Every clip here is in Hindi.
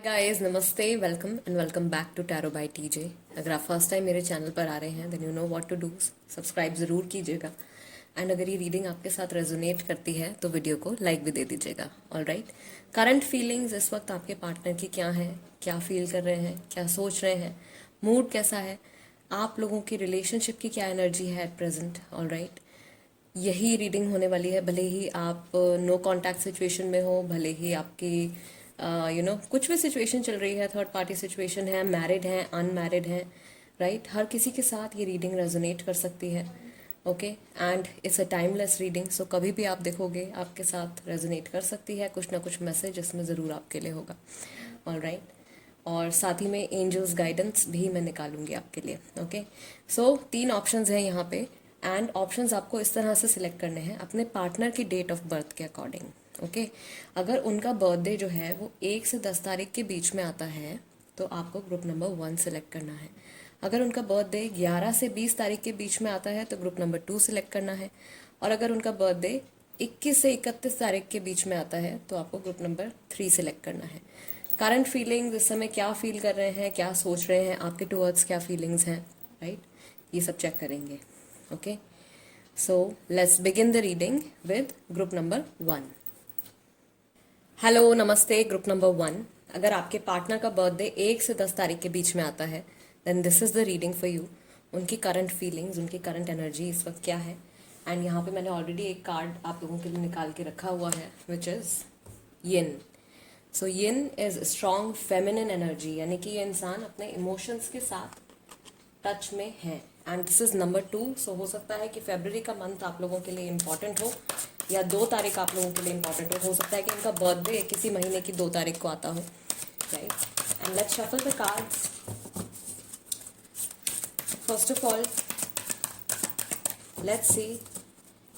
हाय गाइस, नमस्ते, welcome and welcome back to tarot by TJ. अगर आप फर्स्ट टाइम मेरे चैनल पर आ रहे हैं then you know what to do. Subscribe ज़रूर कीजिएगा एंड अगर ये रीडिंग आपके साथ रेजोनेट करती है तो वीडियो को लाइक भी दे दीजिएगा। ऑलराइट, करंट फीलिंग्स इस वक्त आपके पार्टनर की क्या है, क्या फील कर रहे हैं, क्या सोच रहे हैं, मूड कैसा है, आप लोगों की रिलेशनशिप की क्या एनर्जी है एट प्रेजेंट। ऑलराइट, यही रीडिंग होने वाली है, भले ही आप नो कांटेक्ट सिचुएशन में हो, भले ही आपकी कुछ भी सिचुएशन चल रही है, थर्ड पार्टी सिचुएशन है, मैरिड हैं, अनमैरिड हैं, राइट, हर किसी के साथ ये रीडिंग रेजोनेट कर सकती है। Okay, and it's a timeless reading, so कभी भी आप देखोगे आपके साथ रेजोनेट कर सकती है, कुछ ना कुछ मैसेज इसमें ज़रूर आपके लिए होगा। ऑल राइट, और साथ ही में एंजल्स गाइडेंस भी मैं निकालूंगी आपके लिए। ओके, सो 3 ऑप्शंस हैं यहाँ पे एंड ऑप्शंस आपको इस तरह से सिलेक्ट करने हैं अपने पार्टनर की डेट ऑफ बर्थ के अकॉर्डिंग। ओके, अगर उनका बर्थडे जो है वो 1 से 10 तारीख के बीच में आता है तो आपको ग्रुप नंबर 1 सेलेक्ट करना है। अगर उनका बर्थडे 11 से 20 तारीख के बीच में आता है तो ग्रुप नंबर 2 सेलेक्ट करना है। और अगर उनका बर्थडे 21 से 31 तारीख के बीच में आता है तो आपको ग्रुप नंबर 3 सेलेक्ट करना है। करंट फीलिंग्स, इस समय क्या फील कर रहे हैं, क्या सोच रहे हैं, आपके टुवर्ड्स क्या फीलिंग्स हैं, राइट, ये सब चेक करेंगे। Okay, so let's begin the reading with group number 1। Hello, नमस्ते, ग्रुप नंबर 1। अगर आपके पार्टनर का बर्थडे 1 से 10 तारीख के बीच में आता है then this is the reading for you. उनकी करंट फीलिंग्स, उनकी करंट एनर्जी इस वक्त क्या है। एंड यहाँ पे मैंने ऑलरेडी एक कार्ड आप लोगों के लिए निकाल के रखा हुआ है which is yin. So yin is strong feminine energy, यानी कि ये इंसान अपने इमोशंस के साथ टच में है। And this is number 2। सो हो सकता है कि फरवरी का मंथ आप लोगों के लिए इम्पॉर्टेंट हो या 2 तारीख आप लोगों के लिए इम्पॉर्टेंट हो सकता है कि इनका बर्थडे किसी महीने की 2 तारीख को आता हो, right. And let's shuffle the cards. First of all let's see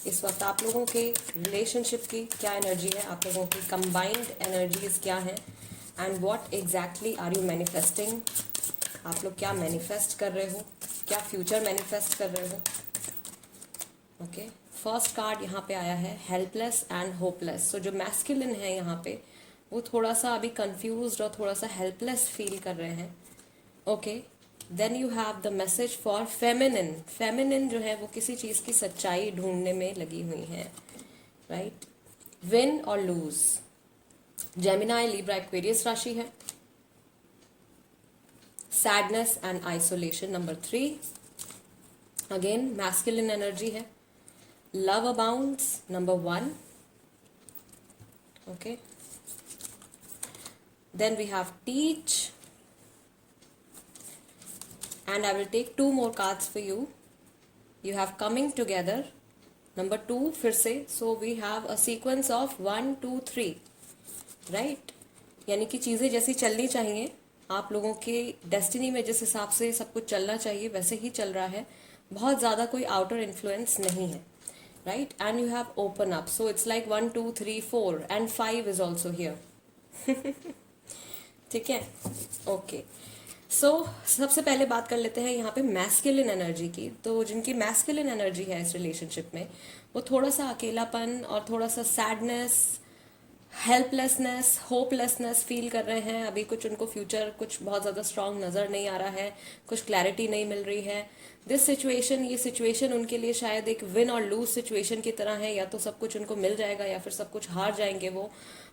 इस वक्त आप लोगों के रिलेशनशिप की क्या एनर्जी है, आप लोगों की कंबाइंड एनर्जीज क्या है and what exactly are you manifesting. आप लोग क्या मैनिफेस्ट कर रहे हो, क्या फ्यूचर मैनिफेस्ट कर रहे हो। ओके, फर्स्ट कार्ड यहाँ पे आया है हेल्पलेस एंड होपलेस। सो जो मैस्कुलिन है यहाँ पे वो थोड़ा सा अभी कंफ्यूज्ड और थोड़ा सा हेल्पलेस फील कर रहे हैं। Okay, then you have the message for feminine. Feminine जो है वो किसी चीज़ की सच्चाई ढूंढने में लगी हुई है, राइट। विन और लूज, जेमिनाई, लिब्रा, एक्वेरियस राशि है। Sadness and isolation number 3, again masculine energy है। Love abounds number 1, okay, then we have teach and I will take 2 more cards for you. You have coming together number 2 फिर से, so we have a sequence of 1 2 3, right, यानी कि चीज़ें जैसी चलनी चाहिए, आप लोगों के डेस्टिनी में जिस हिसाब से सब कुछ चलना चाहिए वैसे ही चल रहा है, बहुत ज़्यादा कोई आउटर इन्फ्लुएंस नहीं है, right, and you have open up, so it's like 1 2 3 4 and 5 is also here. ठीक है, ओके। सो सबसे पहले बात कर लेते हैं यहाँ पे मैस्कुलिन एनर्जी की। तो जिनकी मैस्कुलिन एनर्जी है इस रिलेशनशिप में वो थोड़ा सा अकेलापन और थोड़ा सा सैडनेस, हेल्पलेसनेस, होपलेसनेस फील कर रहे हैं। अभी कुछ उनको फ्यूचर कुछ बहुत ज़्यादा स्ट्रांग नज़र नहीं आ रहा है, कुछ क्लैरिटी नहीं मिल रही है। दिस सिचुएशन, ये सिचुएशन उनके लिए शायद एक विन और लूज सिचुएशन की तरह है, या तो सब कुछ उनको मिल जाएगा या फिर सब कुछ हार जाएंगे वो।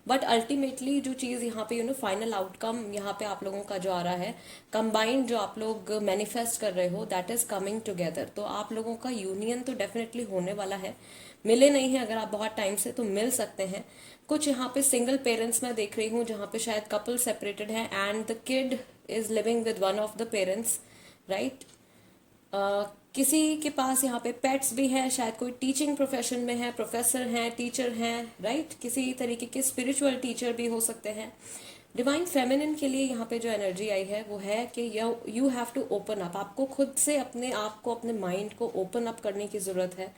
बट अल्टीमेटली जो चीज़ यहाँ पे फाइनल आउटकम यहाँ पे आप लोगों का जो आ रहा है, कंबाइंड जो आप लोग मैनिफेस्ट कर रहे हो, दैट इज कमिंग टुगेदर। तो आप लोगों का यूनियन तो डेफिनेटली होने वाला है। मिले नहीं है अगर आप बहुत टाइम से, तो मिल सकते हैं। कुछ यहाँ पे सिंगल पेरेंट्स मैं देख रही हूँ जहाँ पे शायद कपल सेपरेटेड है and the kid is living with one of the parents, right. किसी के पास यहाँ पे पेट्स भी है, शायद कोई टीचिंग प्रोफेशन में है, प्रोफेसर हैं, टीचर हैं, राइट, किसी तरीके के स्पिरिचुअल टीचर भी हो सकते हैं। डिवाइन फेमिनिन के लिए यहाँ पे जो एनर्जी आई है वो है कि you have to open up. आपको खुद से अपने आप को, अपने माइंड को ओपन अप करने की ज़रूरत है,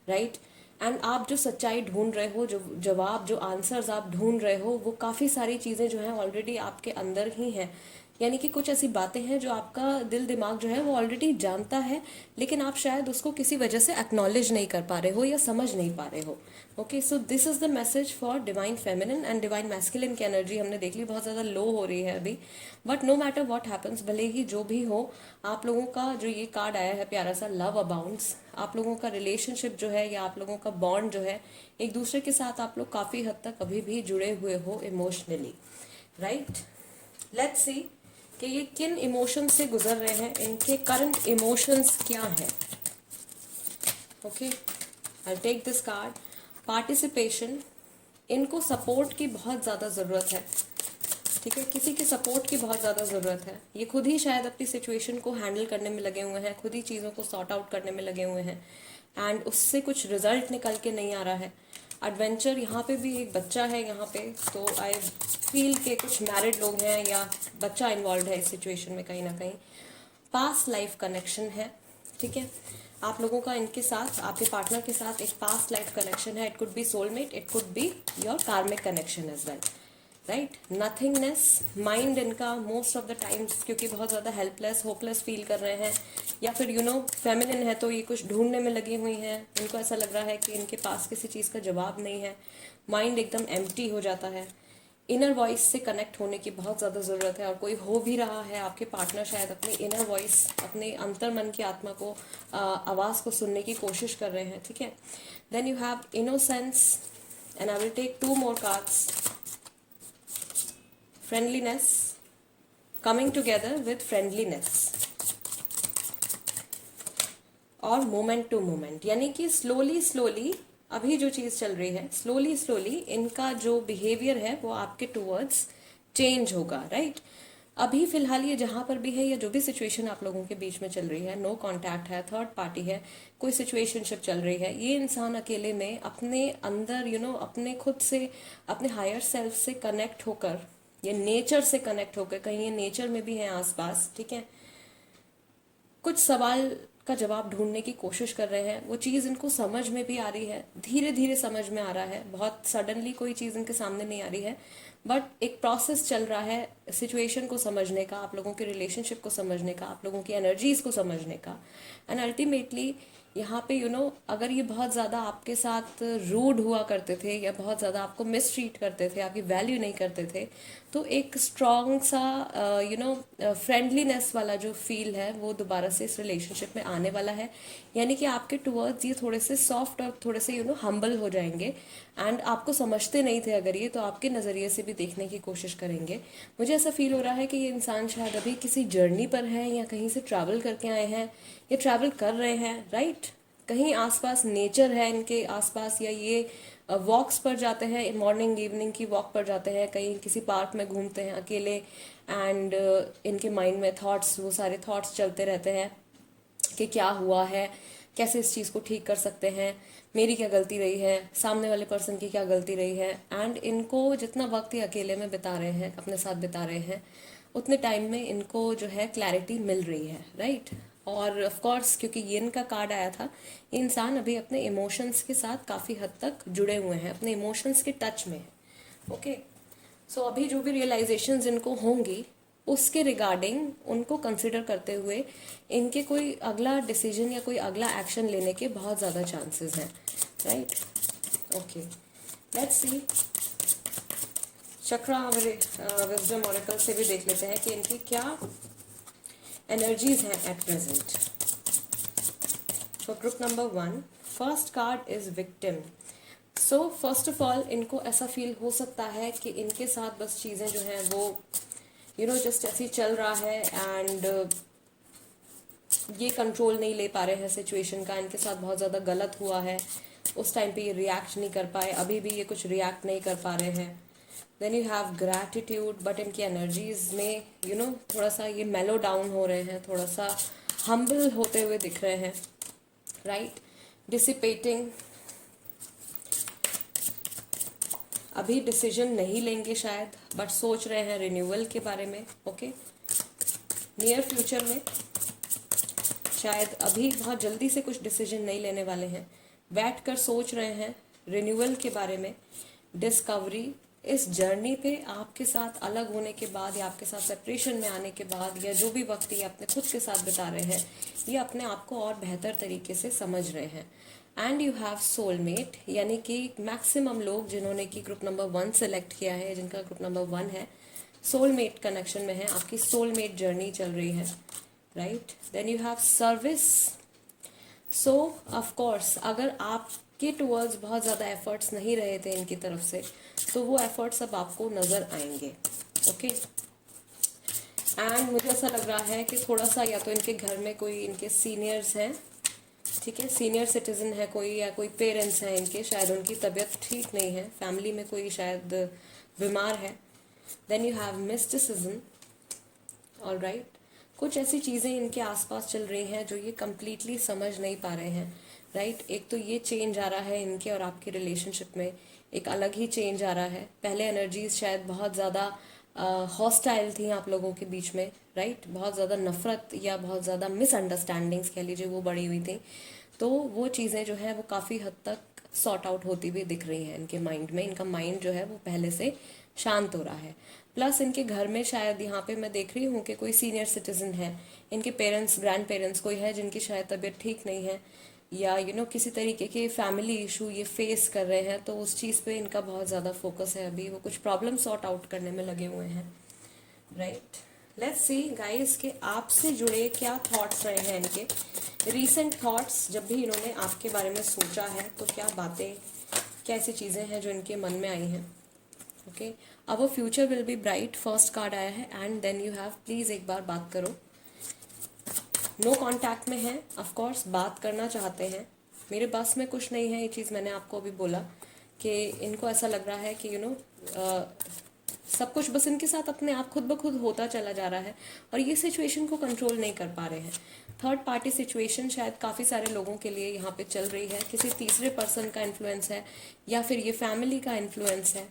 राइट। एंड आप जो सच्चाई ढूंढ रहे हो, जो जवाब, जो आंसर्स आप ढूंढ रहे हो, वो काफ़ी सारी चीज़ें जो हैं ऑलरेडी आपके अंदर ही हैं। यानी कि कुछ ऐसी बातें हैं जो आपका दिल दिमाग जो है वो ऑलरेडी जानता है, लेकिन आप शायद उसको किसी वजह से एक्नॉलेज नहीं कर पा रहे हो या समझ नहीं पा रहे हो। Okay, so this is the message for divine feminine. And divine masculine की एनर्जी हमने देख ली बहुत ज़्यादा लो हो रही है अभी, but no matter what happens, भले ही जो भी हो, आप लोगों का जो ये कार्ड आया है प्यारा सा लव अबाउंड्स, आप लोगों का रिलेशनशिप जो है या आप लोगों का बॉन्ड जो है एक दूसरे के साथ आप लोग काफ़ी हद तक अभी भी जुड़े हुए हो इमोशनली, राइट। लेट्स सी कि ये किन इमोशंस से गुजर रहे हैं, इनके करंट इमोशंस क्या हैं। Okay, I take this card participation. इनको सपोर्ट की बहुत ज़्यादा ज़रूरत है, ठीक है, किसी के सपोर्ट की बहुत ज़्यादा ज़रूरत है। ये खुद ही शायद अपनी सिचुएशन को हैंडल करने में लगे हुए हैं, खुद ही चीज़ों को सॉर्ट आउट करने में लगे हुए हैं, एंड उससे कुछ रिजल्ट निकल के नहीं आ रहा है। एडवेंचर, यहाँ पे भी एक बच्चा है यहाँ पे, तो आई फील के कुछ मैरिड लोग हैं या बच्चा इन्वॉल्व है इस सिचुएशन में कहीं ना कहीं। पास्ट लाइफ कनेक्शन है, ठीक है, आप लोगों का इनके साथ, आपके पार्टनर के साथ एक पास्ट लाइफ कनेक्शन है। It could be soulmate, it could be your karmic connection as well, right. Nothingness, mind इनका मोस्ट ऑफ द टाइम्स क्योंकि बहुत ज़्यादा हेल्पलेस होपलेस फील कर रहे हैं, या फिर यू नो फेमिनिन है तो ये कुछ ढूंढने में लगी हुई हैं। इनको ऐसा लग रहा है कि इनके पास किसी चीज़ का जवाब नहीं है, माइंड एकदम एम्प्टी हो जाता है। इनर वॉइस से कनेक्ट होने की बहुत ज़्यादा ज़रूरत है, और कोई हो भी रहा है आपके पार्टनर शायद अपनी इनर वॉइस, अपने अंतर मन की आत्मा को, आवाज़ को सुनने की कोशिश कर रहे हैं, ठीक है। Then you have innocence, and I will take 2 more cards. Friendliness, coming together with friendliness, और मोमेंट टू मोमेंट, यानी कि स्लोली स्लोली अभी जो चीज़ चल रही है, स्लोली स्लोली इनका जो बिहेवियर है वो आपके टूवर्ड्स चेंज होगा, राइट। अभी फिलहाल ये जहाँ पर भी है या जो भी सिचुएशन आप लोगों के बीच में चल रही है, नो कांटेक्ट है, थर्ड पार्टी है, कोई सिचुएशनशिप चल रही है, ये इंसान अकेले में अपने अंदर यू नो अपने खुद से, अपने हायर सेल्फ से कनेक्ट होकर, ये नेचर से कनेक्ट होकर, कहीं ये नेचर में भी है आसपास, ठीक है, कुछ सवाल का जवाब ढूंढने की कोशिश कर रहे हैं। वो चीज़ इनको समझ में भी आ रही है, धीरे धीरे समझ में आ रहा है, बहुत सडनली कोई चीज़ इनके सामने नहीं आ रही है, बट एक प्रोसेस चल रहा है सिचुएशन को समझने का, आप लोगों के रिलेशनशिप को समझने का, आप लोगों की एनर्जीज को समझने का। एंड अल्टीमेटली यहाँ पे यू नो अगर ये बहुत ज़्यादा आपके साथ रूड हुआ करते थे या बहुत ज़्यादा आपको मिसट्रीट करते थे, आपकी वैल्यू नहीं करते थे, तो एक स्ट्रॉन्ग सा यू नो फ्रेंडलीनेस वाला जो फील है वो दोबारा से इस रिलेशनशिप में आने वाला है। यानी कि आपके टुवर्ड्स ये थोड़े से सॉफ्ट और थोड़े से यू नो हम्बल हो जाएंगे, एंड आपको समझते नहीं थे अगर ये, तो आपके नज़रिए से भी देखने की कोशिश करेंगे। मुझे ऐसा फील हो रहा है कि ये इंसान शायद अभी किसी जर्नी पर है, या कहीं से ट्रैवल करके आए हैं, या ट्रैवल कर रहे हैं, राइट। कहीं आसपास नेचर है इनके आसपास, या ये वॉक्स पर जाते हैं, मॉर्निंग इवनिंग की वॉक पर जाते हैं, कहीं किसी पार्क में घूमते हैं अकेले, एंड इनके माइंड में थॉट्स, वो सारे थॉट्स चलते रहते हैं कि क्या हुआ है, कैसे इस चीज़ को ठीक कर सकते हैं, मेरी क्या गलती रही है, सामने वाले पर्सन की क्या गलती रही है। एंड इनको जितना वक्त ये अकेले में बिता रहे हैं, अपने साथ बिता रहे हैं, उतने टाइम में इनको जो है क्लैरिटी मिल रही है, राइट। और ऑफ कोर्स क्योंकि ये इनका कार्ड आया था, ये इंसान अभी अपने इमोशंस के साथ काफ़ी हद तक जुड़े हुए हैं, अपने इमोशंस के टच में है। ओके, सो अभी जो भी रियलाइजेशंस इनको होंगी उसके रिगार्डिंग उनको कंसिडर करते हुए इनके कोई अगला डिसीजन या कोई अगला एक्शन लेने के बहुत ज़्यादा चांसेस हैं, right. Okay, let's C chakra wisdom oracle से भी देख लेते हैं कि इनकी क्या एनर्जीज हैं at present. For group number 1, first card is victim. So first of all इनको ऐसा फील हो सकता है कि इनके साथ बस चीज़ें जो हैं वो यू नो जस्ट ऐसी चल रहा है, एंड ये कंट्रोल नहीं ले पा रहे हैं सिचुएशन का, इनके साथ बहुत ज़्यादा गलत हुआ है, उस टाइम पे ये रिएक्ट नहीं कर पाए, अभी भी ये कुछ रिएक्ट नहीं कर पा रहे हैं। Then you have gratitude, but इनकी एनर्जीज में यू नो थोड़ा सा ये मेलो डाउन हो रहे हैं, थोड़ा सा हम्बल होते हुए दिख रहे हैं, राइट। डिसिपेटिंग, अभी डिसीजन नहीं लेंगे शायद, बट सोच रहे हैं रिन्यूअल के बारे में। ओके, नियर फ्यूचर में शायद अभी बहुत जल्दी से कुछ डिसीजन नहीं लेने वाले हैं, बैठ कर सोच रहे हैं रिन्यूअल के बारे में, डिस्कवरी, इस जर्नी पे आपके साथ अलग होने के बाद या आपके साथ सेपरेशन में आने के बाद या जो भी वक्त ये अपने खुद के साथ बिता रहे हैं, ये अपने आप को और बेहतर तरीके से समझ रहे हैं. एंड यू हैव सोलमेट, यानी कि मैक्सिमम लोग जिन्होंने कि ग्रुप नंबर 1 सेलेक्ट किया है, जिनका ग्रुप नंबर 1 है, सोलमेट कनेक्शन में है, आपकी सोलमेट जर्नी चल रही है, right. Then you have service. So of course अगर आपके टूवर्ड्स बहुत ज़्यादा एफर्ट्स नहीं रहे थे इनकी तरफ से, तो वो एफर्ट्स अब आपको नज़र आएंगे. ओके. एंड मुझे ऐसा लग रहा है कि थोड़ा सा या तो इनके घर में कोई इनके सीनियर्स हैं, ठीक है, सीनियर सिटीजन है कोई, या कोई पेरेंट्स हैं इनके, शायद उनकी तबीयत ठीक नहीं है, फैमिली में कोई शायद बीमार है. Then you have mysticism. All right. कुछ ऐसी चीज़ें इनके आसपास चल रही हैं जो ये कम्प्लीटली समझ नहीं पा रहे हैं, राइट. एक तो ये चेंज आ रहा है इनके और आपके रिलेशनशिप में, एक अलग ही चेंज आ रहा है. पहले एनर्जीज शायद बहुत ज़्यादा हॉस्टाइल थी आप लोगों के बीच में, राइट. बहुत ज़्यादा नफरत या बहुत ज़्यादा मिसअंडरस्टैंडिंग्स कह लीजिए वो बढ़ी हुई थी. तो वो चीज़ें जो है वो काफ़ी हद तक सॉर्ट आउट होती हुई दिख रही हैं इनके माइंड में. इनका माइंड जो है वो पहले से शांत हो रहा है. प्लस इनके घर में शायद यहाँ पे मैं देख रही हूँ कि कोई सीनियर सिटीजन है, इनके पेरेंट्स, ग्रैंड पेरेंट्स कोई है जिनकी शायद तबीयत ठीक नहीं है, या किसी तरीके के फैमिली इशू ये फेस कर रहे हैं, तो उस चीज़ पे इनका बहुत ज़्यादा फोकस है. अभी वो कुछ प्रॉब्लम सॉर्ट आउट करने में लगे हुए हैं, राइट. लेट्स सी गाइस कि आपसे जुड़े क्या थॉट्स रहे हैं इनके, रीसेंट थॉट्स. जब भी इन्होंने आपके बारे में सोचा है तो क्या बातें, क्या ऐसी चीज़ें हैं जो इनके मन में आई हैं. ओके. अब future will be bright first card आया है. And then you have, please एक बार बात करो. नो कांटेक्ट में है, ऑफ कोर्स बात करना चाहते हैं, मेरे बस में कुछ नहीं है. ये चीज़ मैंने आपको अभी बोला कि इनको ऐसा लग रहा है कि सब कुछ बस इनके साथ अपने आप खुद ब खुद होता चला जा रहा है और ये सिचुएशन को कंट्रोल नहीं कर पा रहे हैं. थर्ड पार्टी सिचुएशन शायद काफ़ी सारे लोगों के लिए यहाँ पे चल रही है. किसी तीसरे पर्सन का इन्फ्लुएंस है या फिर ये फैमिली का इन्फ्लुएंस है,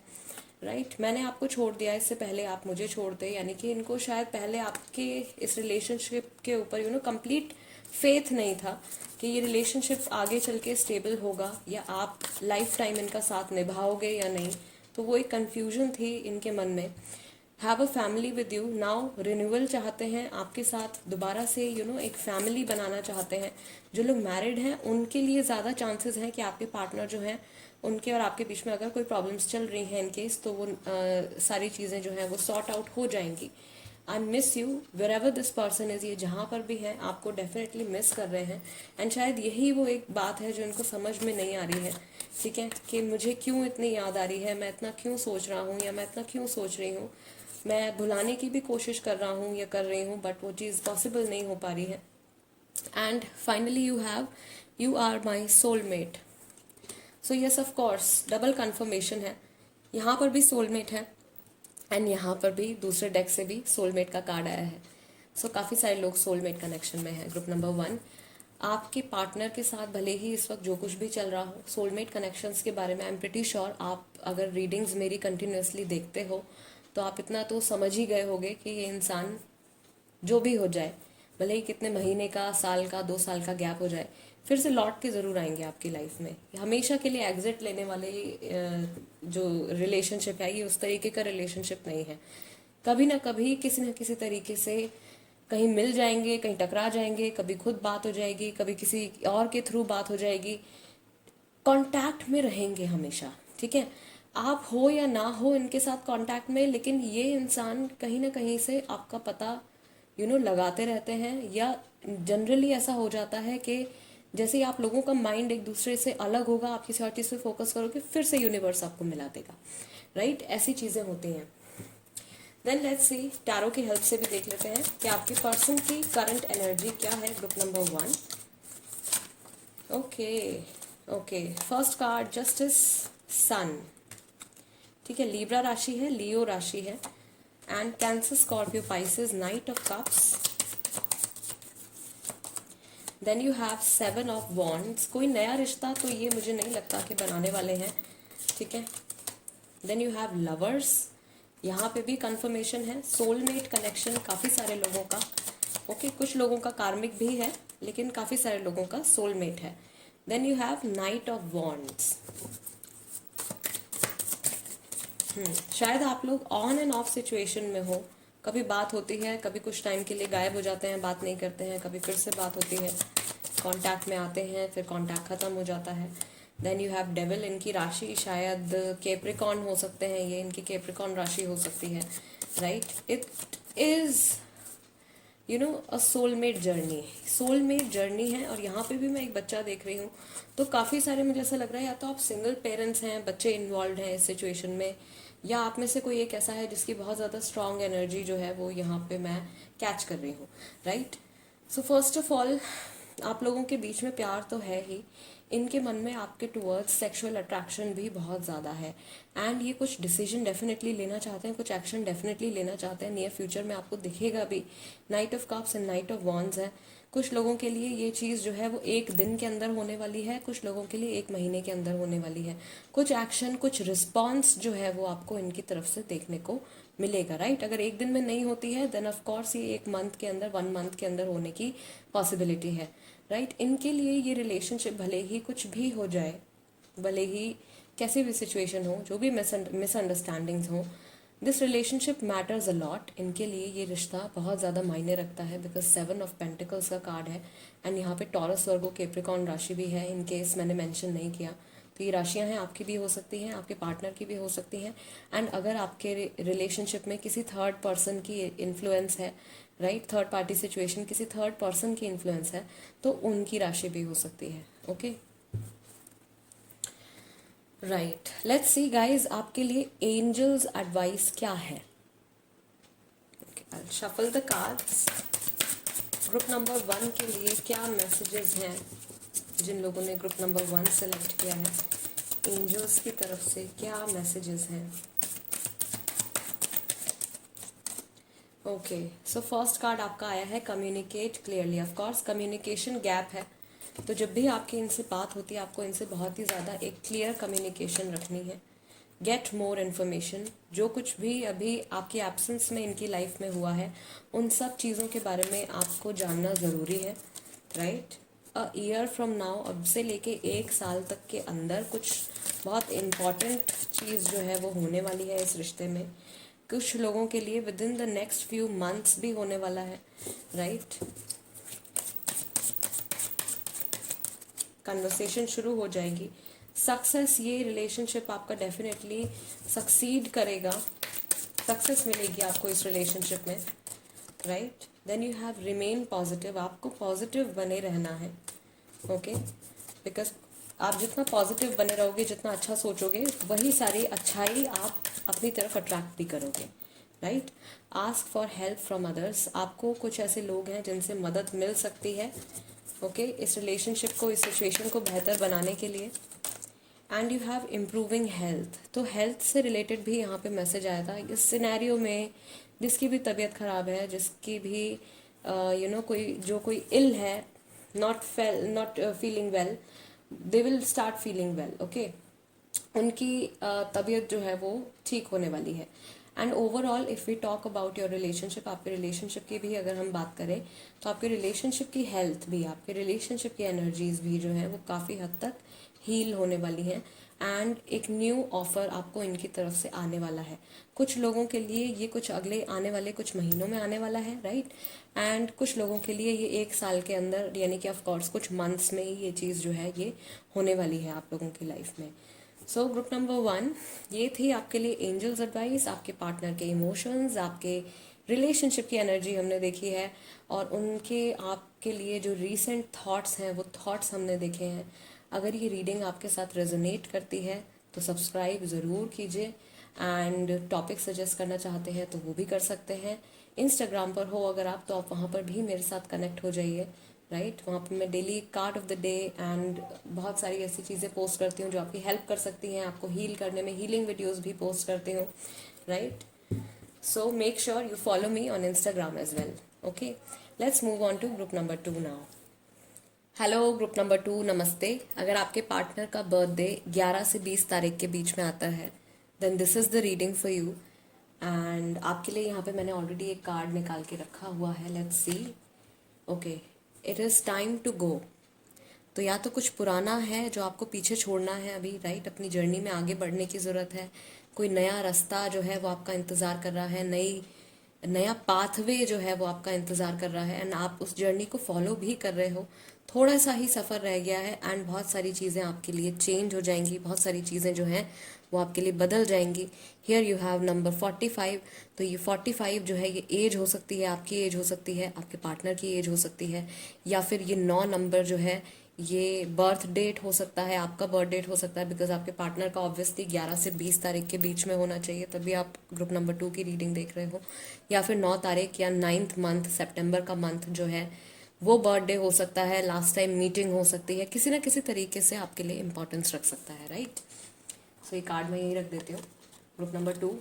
राइट. मैंने आपको छोड़ दिया, इससे पहले आप मुझे छोड़ते, यानी कि इनको शायद पहले आपके इस रिलेशनशिप के ऊपर कंप्लीट फेथ नहीं था कि ये रिलेशनशिप आगे चल के स्टेबल होगा या आप लाइफ टाइम इनका साथ निभाओगे या नहीं. तो वो एक कन्फ्यूजन थी इनके मन में. Have a family with you now. Renewal चाहते हैं आपके साथ, दोबारा से एक फैमिली बनाना चाहते हैं. जो लोग मैरिड हैं उनके लिए ज़्यादा चांसेस हैं कि आपके पार्टनर जो हैं उनके और आपके बीच में अगर कोई प्रॉब्लम्स चल रही हैं इन केस, तो वो सारी चीज़ें जो हैं वो सॉर्ट आउट हो जाएंगी. I miss you wherever this person is. ये जहाँ पर भी हैं आपको डेफिनेटली मिस कर रहे हैं. एंड शायद यही वो एक बात है जो इनको समझ में नहीं आ रही है, ठीक है, कि मुझे क्यों इतनी याद आ रही है, मैं इतना क्यों सोच रहा हूँ या मैं इतना क्यों सोच रही हूँ. मैं भुलाने की भी कोशिश कर रहा हूँ या कर रही हूँ, बट वो चीज़ पॉसिबल नहीं हो पा रही है. And finally you are my soulmate. So yes of course double confirmation है. यहाँ पर भी सोलमेट है एंड यहाँ पर भी दूसरे डेक से भी सोलमेट का कार्ड आया है. सो काफ़ी सारे लोग सोलमेट कनेक्शन में हैं. ग्रुप नंबर 1, आपके पार्टनर के साथ भले ही इस वक्त जो कुछ भी चल रहा हो, सोलमेट कनेक्शंस के बारे में आई एम प्रिटी श्योर आप अगर रीडिंग्स मेरी कंटिन्यूसली देखते हो तो आप इतना तो समझ ही गए होगे कि ये इंसान जो भी हो जाए, भले ही कितने महीने का, साल का, 2 साल का गैप हो जाए, फिर से लौट के ज़रूर आएंगे आपकी लाइफ में. हमेशा के लिए एग्जिट लेने वाले जो रिलेशनशिप है ये उस तरीके का रिलेशनशिप नहीं है. कभी ना कभी किसी न किसी तरीके से कहीं मिल जाएंगे, कहीं टकरा जाएंगे, कभी खुद बात हो जाएगी, कभी किसी और के थ्रू बात हो जाएगी. कांटेक्ट में रहेंगे हमेशा, ठीक है. आप हो या ना हो इनके साथ कांटेक्ट में, लेकिन ये इंसान कहीं ना कहीं से आपका पता लगाते रहते हैं. या जनरली ऐसा हो जाता है कि जैसे ही आप लोगों का माइंड एक दूसरे से अलग होगा, आप किसी और चीज़ पे फोकस करोगे, फिर से यूनिवर्स आपको मिला देगा, राइट. ऐसी चीज़ें होती हैं. देन लेट्स सी, टैरो की हेल्प से भी देख लेते हैं कि आपके पर्सन की करंट एनर्जी क्या है. Group number 1. Okay. First card justice, sun, ठीक है. लिब्रा राशि है, लियो राशि है, and Cancer, Scorpio, Pisces, knight of cups. Then you have 7 of wands. कोई नया रिश्ता तो ये मुझे नहीं लगता कि बनाने वाले हैं, ठीक है. Then you have lovers. यहाँ पे भी कंफर्मेशन है. सोलमेट कनेक्शन काफ़ी सारे लोगों का, ओके. कुछ लोगों का कार्मिक भी है, लेकिन काफ़ी सारे लोगों का सोलमेट है. Then you have knight of wands. शायद आप लोग ऑन एंड ऑफ सिचुएशन में हो, कभी बात होती है, कभी कुछ टाइम के लिए गायब हो जाते हैं, बात नहीं करते हैं, कभी फिर से बात होती है, कांटेक्ट में आते हैं, फिर कांटेक्ट ख़त्म हो जाता है। देन यू हैव डेविल, इनकी राशि शायद कैप्रिकॉर्न हो सकते हैं, ये इनकी कैप्रिकॉर्न राशि हो सकती है, right. It is a soulmate journey है। और यहाँ पे भी मैं एक बच्चा देख रही हूँ, तो काफ़ी सारे मुझे ऐसा लग रहा है या तो आप सिंगल पेरेंट्स हैं, बच्चे इन्वॉल्व हैं इस सिचुएशन में, या आप में से कोई एक ऐसा है जिसकी बहुत ज़्यादा स्ट्रॉन्ग एनर्जी जो है वो यहाँ पे मैं कैच कर रही हूँ, right. So first of all, आप लोगों के बीच में प्यार तो है ही, इनके मन में आपके टुवर्ड्स सेक्सुअल अट्रैक्शन भी बहुत ज़्यादा है, एंड ये कुछ डिसीजन डेफिनेटली लेना चाहते हैं, कुछ एक्शन डेफिनेटली लेना चाहते हैं नियर फ्यूचर में, आपको दिखेगा भी। Night of cups and night of wands है। कुछ लोगों के लिए ये चीज़ जो है वो एक दिन के अंदर होने वाली है, कुछ लोगों के लिए एक महीने के अंदर होने वाली है। कुछ एक्शन, कुछ रिस्पॉन्स जो है वो आपको इनकी तरफ से देखने को मिलेगा, राइट। अगर एक दिन में नहीं होती है देन ऑफ कोर्स ये एक मंथ के अंदर, 1 मंथ के अंदर होने की पॉसिबिलिटी है, राइट। इनके लिए ये रिलेशनशिप भले ही कुछ भी हो जाए, भले ही कैसी भी सिचुएशन हो, जो भी मिसअंडरस्टैंडिंग्स हो, this relationship matters a lot. इनके लिए ये रिश्ता बहुत ज़्यादा मायने रखता है, बिकॉज 7 ऑफ पेंटिकल्स का कार्ड है, एंड यहाँ पे टॉरस वर्गो कैप्रिकॉर्न राशि भी है, इन केस मैंने मेंशन नहीं किया। तो ये राशियाँ हैं, आपकी भी हो सकती हैं, आपके पार्टनर की भी हो सकती हैं, एंड अगर आपके रिलेशनशिप में किसी थर्ड पर्सन की इन्फ्लुएंस है, राइट, थर्ड पार्टी सिचुएशन, किसी थर्ड पर्सन की इन्फ्लुएंस है, तो उनकी राशि भी हो सकती है, okay. Right, let's see guys, आपके लिए एंजल्स एडवाइस क्या है। I shuffle the cards. Group number 1 के लिए क्या मैसेजेस हैं, जिन लोगों ने ग्रुप नंबर 1 सेलेक्ट किया है, एंजल्स की तरफ से क्या मैसेजेस हैं। ओके, सो फर्स्ट कार्ड आपका आया है communicate clearly. Of course communication gap है, तो जब भी आपकी इनसे बात होती है, आपको इनसे बहुत ही ज़्यादा एक क्लियर कम्युनिकेशन रखनी है। गेट मोर इन्फॉर्मेशन, जो कुछ भी अभी आपकी एब्सेंस में इनकी लाइफ में हुआ है, उन सब चीज़ों के बारे में आपको जानना ज़रूरी है, right. A year from now, अब से लेके 1 साल तक के अंदर कुछ बहुत इम्पॉर्टेंट चीज़ जो है वो होने वाली है इस रिश्ते में। कुछ लोगों के लिए with in the next few months भी होने वाला है, राइट। कन्वर्सेशन शुरू हो जाएगी। सक्सेस, ये रिलेशनशिप आपका डेफिनेटली सक्सीड करेगा, सक्सेस मिलेगी आपको इस रिलेशनशिप में, right. Then you have remain positive, आपको पॉजिटिव बने रहना है, ओके, बिकॉज आप जितना पॉजिटिव बने रहोगे, जितना अच्छा सोचोगे, वही सारी अच्छाई आप अपनी तरफ अट्रैक्ट भी करोगे, right. Ask for help from others, आपको कुछ ऐसे लोग हैं जिनसे मदद मिल सकती है, ओके, इस रिलेशनशिप को, इस सिचुएशन को बेहतर बनाने के लिए। And you have improving health, तो हेल्थ से रिलेटेड भी यहाँ पे मैसेज आया था। इस सिनेरियो में जिसकी भी तबीयत ख़राब है, जिसकी भी कोई इल है, not feeling well, they will start feeling well, okay. उनकी तबीयत जो है वो ठीक होने वाली है। And overall if we talk about your relationship, आपके रिलेशनशिप की भी अगर हम बात करें, तो आपके रिलेशनशिप की हेल्थ भी, आपके रिलेशनशिप की एनर्जीज भी जो है वो काफ़ी हद तक हील होने वाली हैं। एंड एक न्यू ऑफर आपको इनकी तरफ से आने वाला है। कुछ लोगों के लिए ये कुछ अगले आने वाले कुछ महीनों में आने वाला है, राइट। एंड कुछ लोगों के लिए ये 1 साल के अंदर, यानी कि ऑफकोर्स कुछ मंथ्स में ही ये चीज़ जो है ये होने वाली है आप लोगों की लाइफ में। सो ग्रुप नंबर 1, ये थी आपके लिए एंजल्स एडवाइस। आपके पार्टनर के इमोशंस, आपके रिलेशनशिप की एनर्जी हमने देखी है, और उनके आपके लिए जो रीसेंट थॉट्स हैं वो थॉट्स हमने देखे हैं। अगर ये रीडिंग आपके साथ रेजोनेट करती है तो सब्सक्राइब ज़रूर कीजिए, एंड टॉपिक सजेस्ट करना चाहते हैं तो वो भी कर सकते हैं। इंस्टाग्राम पर हो अगर आप, तो आप वहाँ पर भी मेरे साथ कनेक्ट हो जाइए, राइट। वहाँ पर मैं daily card of the day and बहुत सारी ऐसी चीज़ें पोस्ट करती हूँ जो आपकी हेल्प कर सकती हैं, आपको हील करने में। हीलिंग वीडियोज़ भी पोस्ट करती हूँ, right. So make sure you follow me on Instagram as well, okay. Let's move on to group number 2 now. Hello group number 2, नमस्ते। अगर आपके पार्टनर का बर्थडे 11 से 20 तारीख के बीच में आता है, then this is the reading for you. And आपके लिए यहाँ पे मैंने ऑलरेडी एक कार्ड निकाल के रखा हुआ है, let's see. Okay, it is time to go. तो या तो कुछ पुराना है जो आपको पीछे छोड़ना है अभी, राइट, अपनी जर्नी में आगे बढ़ने की ज़रूरत है। कोई नया रास्ता जो है वो आपका इंतज़ार कर रहा है, नया पाथवे जो है वो आपका इंतज़ार कर रहा है, एंड आप उस जर्नी को फॉलो भी कर रहे हो। थोड़ा सा ही सफ़र रह गया है एंड बहुत सारी चीज़ें आपके लिए चेंज हो जाएंगी, बहुत सारी चीज़ें जो हैं वो आपके लिए बदल जाएंगी। Here you have number 45। तो ये 45 जो है ये एज हो सकती है, आपकी एज हो सकती है, आपके पार्टनर की एज हो सकती है, या फिर ये 9 नंबर जो है ये बर्थ डेट हो सकता है, आपका बर्थ डेट हो सकता है, बिकॉज आपके पार्टनर का ऑब्वियसली 11 से 20 तारीख के बीच में होना चाहिए, तभी आप ग्रुप नंबर 2 की रीडिंग देख रहे हो। या फिर 9 तारीख या 9th मंथ, सितंबर का मंथ जो है वो बर्थडे हो सकता है, लास्ट टाइम मीटिंग हो सकती है, किसी ना किसी तरीके से आपके लिए इंपॉर्टेंस रख सकता है, राइट। सो ये कार्ड मैं यही रख देती हूँ, ग्रुप नंबर 2,